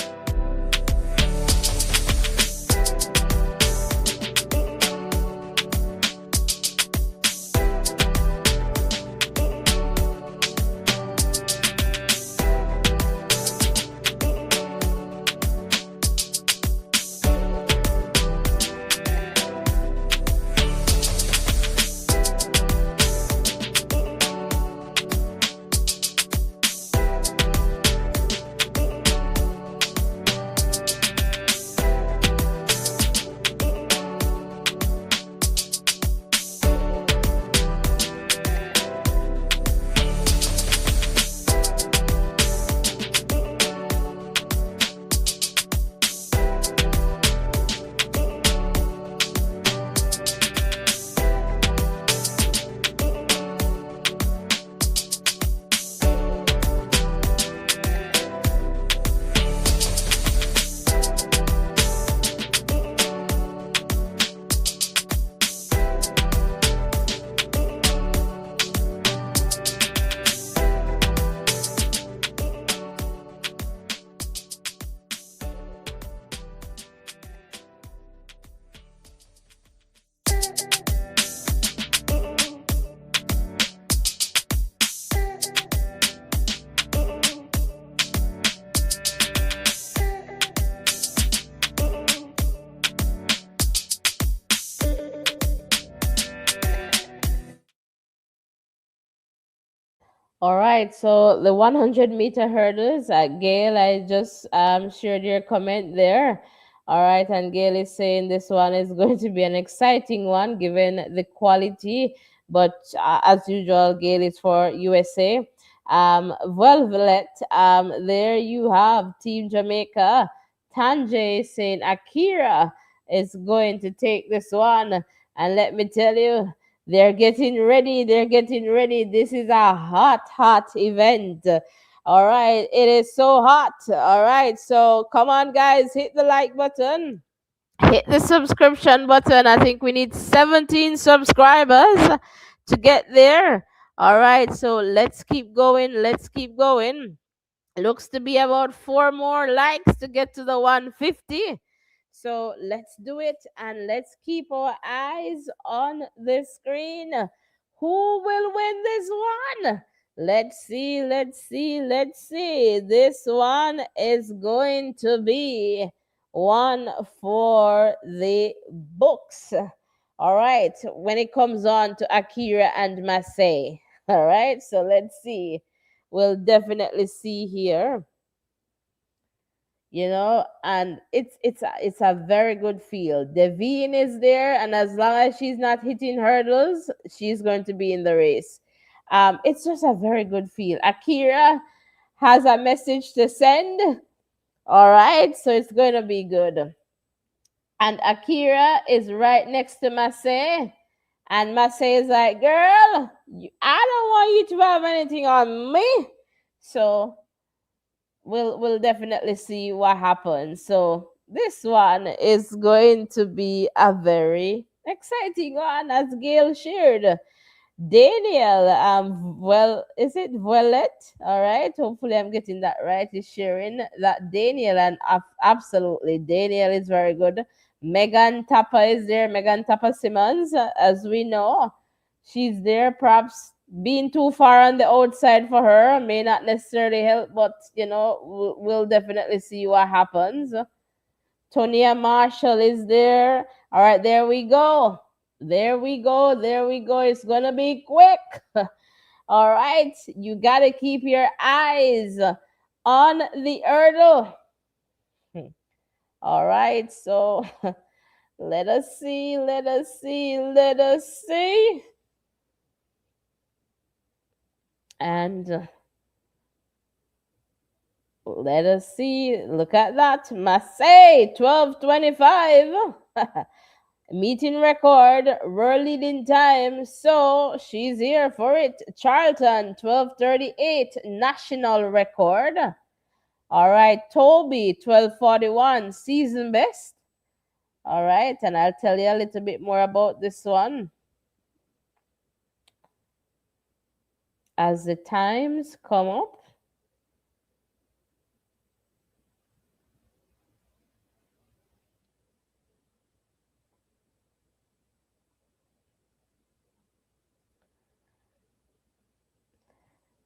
All right, so the 100-meter hurdles, Gail, I just shared your comment there. All right, and Gail is saying this one is going to be an exciting one given the quality, but as usual, Gail is for USA. Velvet, there you have Team Jamaica. Tanjay saying Akira is going to take this one, and let me tell you, they're getting ready. They're getting ready. This is a hot, hot event. All right. It is so hot. All right. So come on, guys. Hit the like button. Hit the subscription button. I think we need 17 subscribers to get there. All right. So let's keep going. Let's keep going. Looks to be about 4 more likes to get to the 150. So let's do it and let's keep our eyes on the screen. Who will win this one? Let's see, let's see, let's see. This one is going to be one for the books. All right, when it comes on to Akira and Masay. All right, so let's see. We'll definitely see here, and it's a very good field. Devine is there, and as long as she's not hitting hurdles, she's going to be in the race. It's just a very good field. Akira has a message to send. All right, so it's going to be good. And Akira is right next to Masay. And Masay is like, girl, I don't want you to have anything on me. So we'll definitely see what happens. So this one is going to be a very exciting one, as Gail shared. Daniel, well, is it Violet? All right, hopefully I'm getting that right. Is sharing that Daniel, and absolutely, Daniel is very good. Megan Tapper is there. Megan Tapper Simmons, as we know, she's there. Perhaps being too far on the outside for her may not necessarily help, but we'll definitely see what happens. Tonia Marshall is there. All right, there we go. There we go. There we go. It's going to be quick. All right. You got to keep your eyes on the hurdle. All right. So Let us see, let us see, let us see. And let us see. Look at that. Marseille, 12:25. Meeting record, world leading time. So she's here for it. Charlton, 12:38, national record. All right. Toby, 12:41, season best. All right. And I'll tell you a little bit more about this one as the times come up.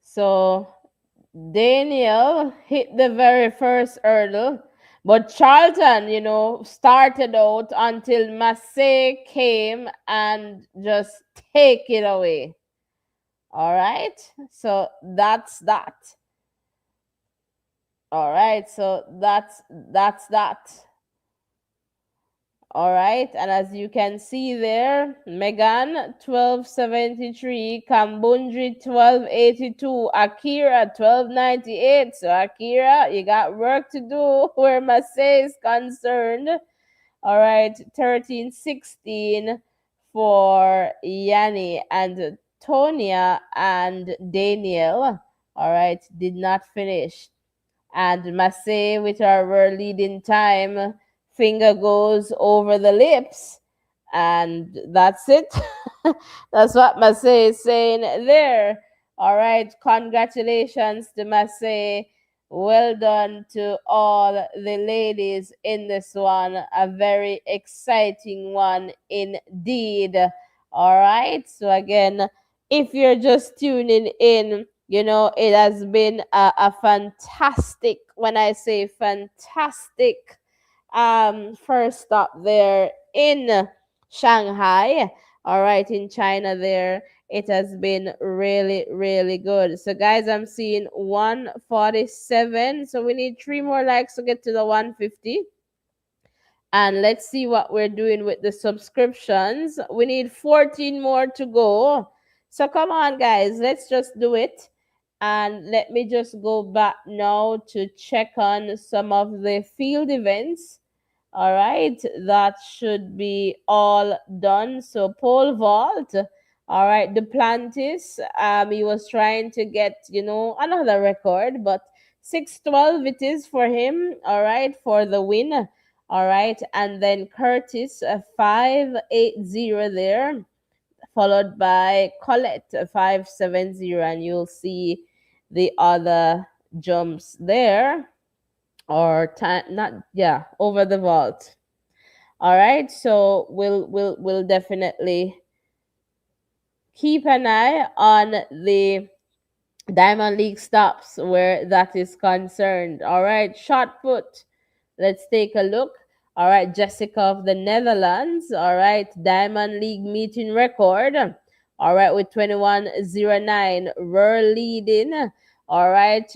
So Daniel hit the very first hurdle, but Charlton, started out until Massey came and just take it away. All right, so that's that. All right, so that's that. All right, and as you can see there, Megan 1273, Kambundri 1282, Akira 1298. So Akira, you got work to do where Marseille is concerned. All right, 1316 for Yanni and Tonya and Daniel. All right, did not finish. And Marseille with our leading time, finger goes over the lips, and that's it. That's what Marseille is saying there. All right, congratulations to Marseille. Well done to all the ladies in this one. A very exciting one indeed. All right, so again, if you're just tuning in, it has been a fantastic, when I say fantastic, first stop there in Shanghai. All right, in China there. It has been really, really good. So, guys, I'm seeing 147. So, we need three more likes to get to the 150. And let's see what we're doing with the subscriptions. We need 14 more to go. So, come on, guys, let's just do it. And let me just go back now to check on some of the field events. All right, that should be all done. So pole vault. All right, Duplantis. He was trying to get, another record, but 612 it is for him. All right, for the win. All right, and then Curtis 580 there, followed by Colette 570, and you'll see the other jumps there, or time, not, yeah, over the vault. All right, so we'll definitely keep an eye on the Diamond League stops where that is concerned. All right, shot put. Let's take a look. All right, Jessica of the Netherlands. All right, Diamond League meeting record. All right, with 21:09, we're leading. All right,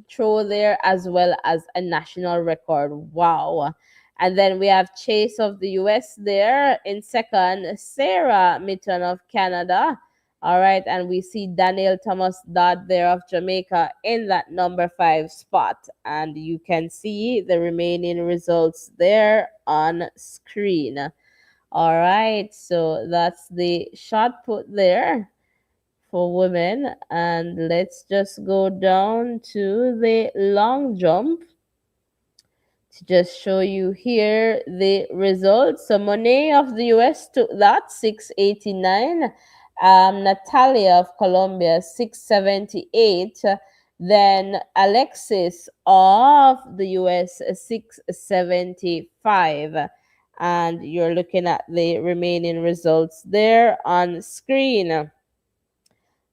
throw there as well as a national record. Wow. And then we have Chase of the US there in second, Sarah Mitton of Canada. All right, and we see Daniel Thomas Dodd there of Jamaica in that number 5 spot. And you can see the remaining results there on screen. All right, so that's the shot put there for women. And let's just go down to the long jump to just show you here the results. So Monet of the US took that 689. Natalia of Colombia 678. Then Alexis of the US 675. And you're looking at the remaining results there on screen.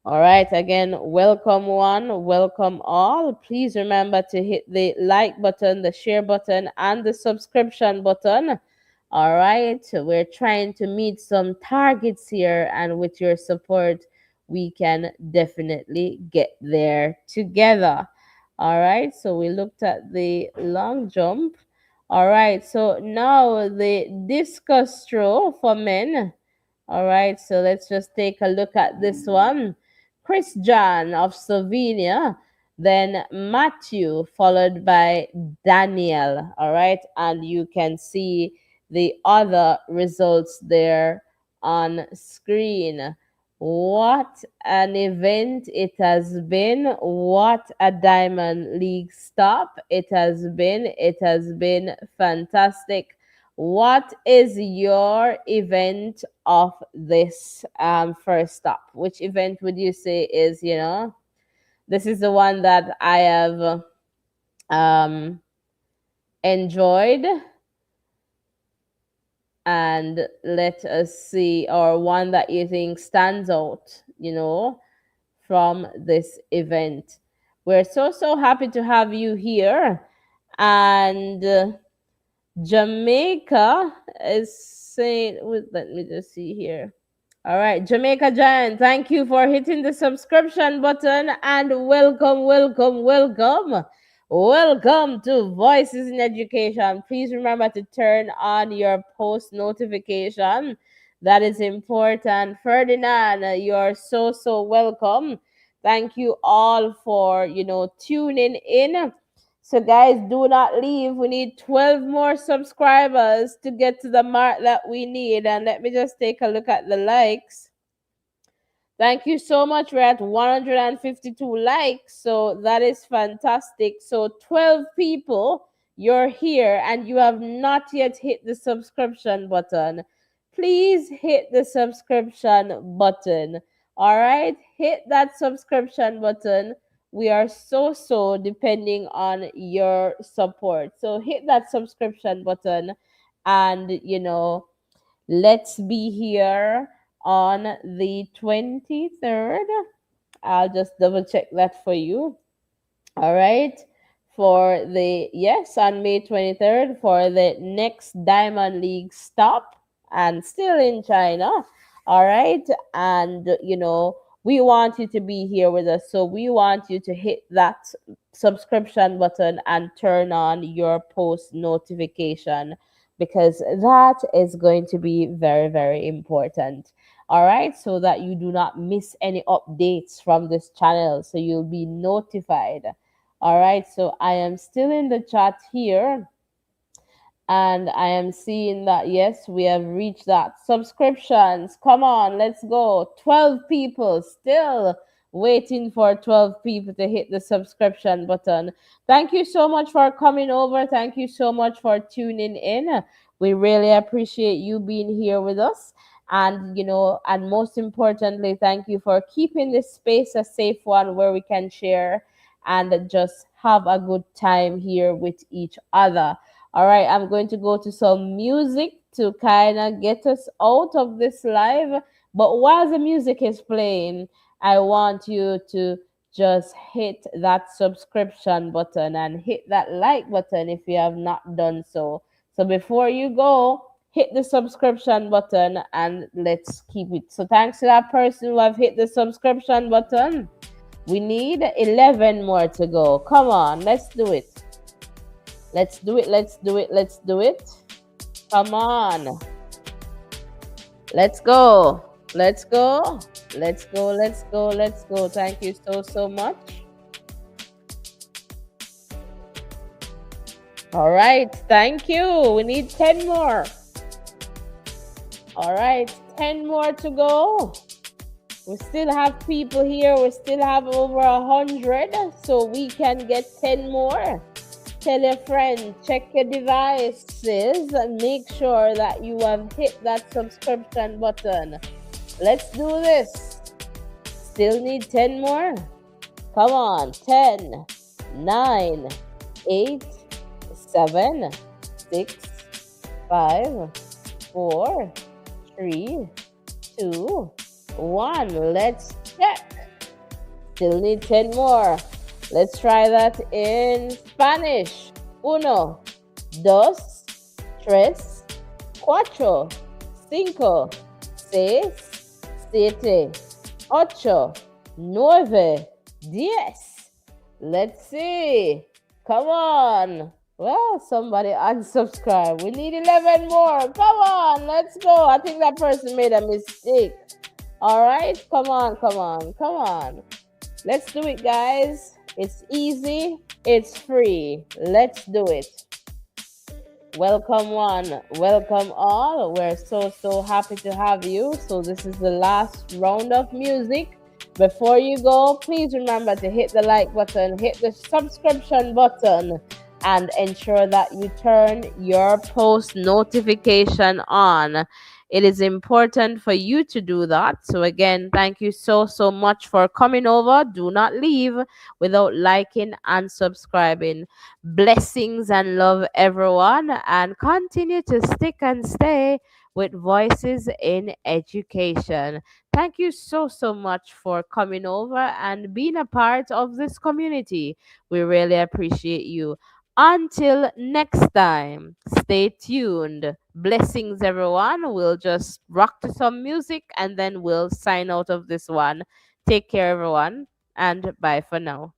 All right, again, welcome one, welcome all. Please remember to hit the like button, the share button, and the subscription button. All right, we're trying to meet some targets here, and with your support, we can definitely get there together. All right, so we looked at the long jump. All right, so now the discus throw for men. All right, so let's just take a look at this one. Chris John of Slovenia, then Matthew, followed by Daniel. All right, and you can see the other results there on screen. What an event it has been. What a Diamond League stop it has been. It has been fantastic. What is your event of this first stop? Which event would you say is, this is the one that I have um, enjoyed? And let us see, or one that you think stands out, from this event. We're so happy to have you here. And Jamaica is saying, let me just see here. All right, Jamaica Giant, thank you for hitting the subscription button and welcome, welcome, welcome. Welcome to Voices in Education. Please remember to turn on your post notification. That is important. Ferdinand, you're so welcome. Thank you all for, tuning in. So, guys, do not leave. We need 12 more subscribers to get to the mark that we need. And let me just take a look at the likes. Thank you so much. We're at 152 likes. So that is fantastic. So 12 people, you're here and you have not yet hit the subscription button. Please hit the subscription button. All right, hit that subscription button. We are so depending on your support. So hit that subscription button and let's be here on the 23rd. I'll just double check that for you. All right. Yes, on May 23rd for the next Diamond League stop and still in China. All right. And, we want you to be here with us. So we want you to hit that subscription button and turn on your post notification because that is going to be very important. All right, so that you do not miss any updates from this channel, so you'll be notified. All right, so I am still in the chat here and I am seeing that yes, we have reached that. Subscriptions, come on, let's go. 12 people, still waiting for 12 people to hit the subscription button. Thank you so much for coming over. Thank you so much for tuning in. We really appreciate you being here with us. And and most importantly, thank you for keeping this space a safe one where we can share and just have a good time here with each other. All right, I'm going to go to some music to kind of get us out of this live. But while the music is playing, I want you to just hit that subscription button and hit that like button if you have not done so. So before you go, hit the subscription button and let's keep it. So thanks to that person who have hit the subscription button. We need 11 more to go. Come on, let's do it. Let's do it. Let's do it. Let's do it. Come on. Let's go. Let's go. Let's go. Let's go. Let's go. Thank you so much. All right. Thank you. We need 10 more. All right. 10 more to go. We still have people here. We still have over 100. So we can get 10 more. Tell your friend, check your devices and make sure that you have hit that subscription button. Let's do this. Still need 10 more? Come on. 10, 9, 8, 7, 6, 5, 4, 3, 2, 1. Let's check. Still need 10 more. Let's try that in Spanish. 1, 2, 3, 4, 5, 6, 7, 8, 9, 10. Let's see. Come on. Well, somebody unsubscribe. We need 11 more. Come on, let's go. I think that person made a mistake. All right, come on, come on, come on. Let's do it, guys. It's easy, it's free. Let's do it. Welcome, one. Welcome, all. We're so happy to have you. So, this is the last round of music. Before you go, please remember to hit the like button, hit the subscription button, and ensure that you turn your post notification on. It is important for you to do that. So, again, thank you so much for coming over. Do not leave without liking and subscribing. Blessings and love, everyone, and continue to stick and stay with Voices in Education. Thank you so much for coming over and being a part of this community. We really appreciate you. Until next time, stay tuned. Blessings, everyone. We'll just rock to some music and then we'll sign out of this one. Take care, everyone, and bye for now.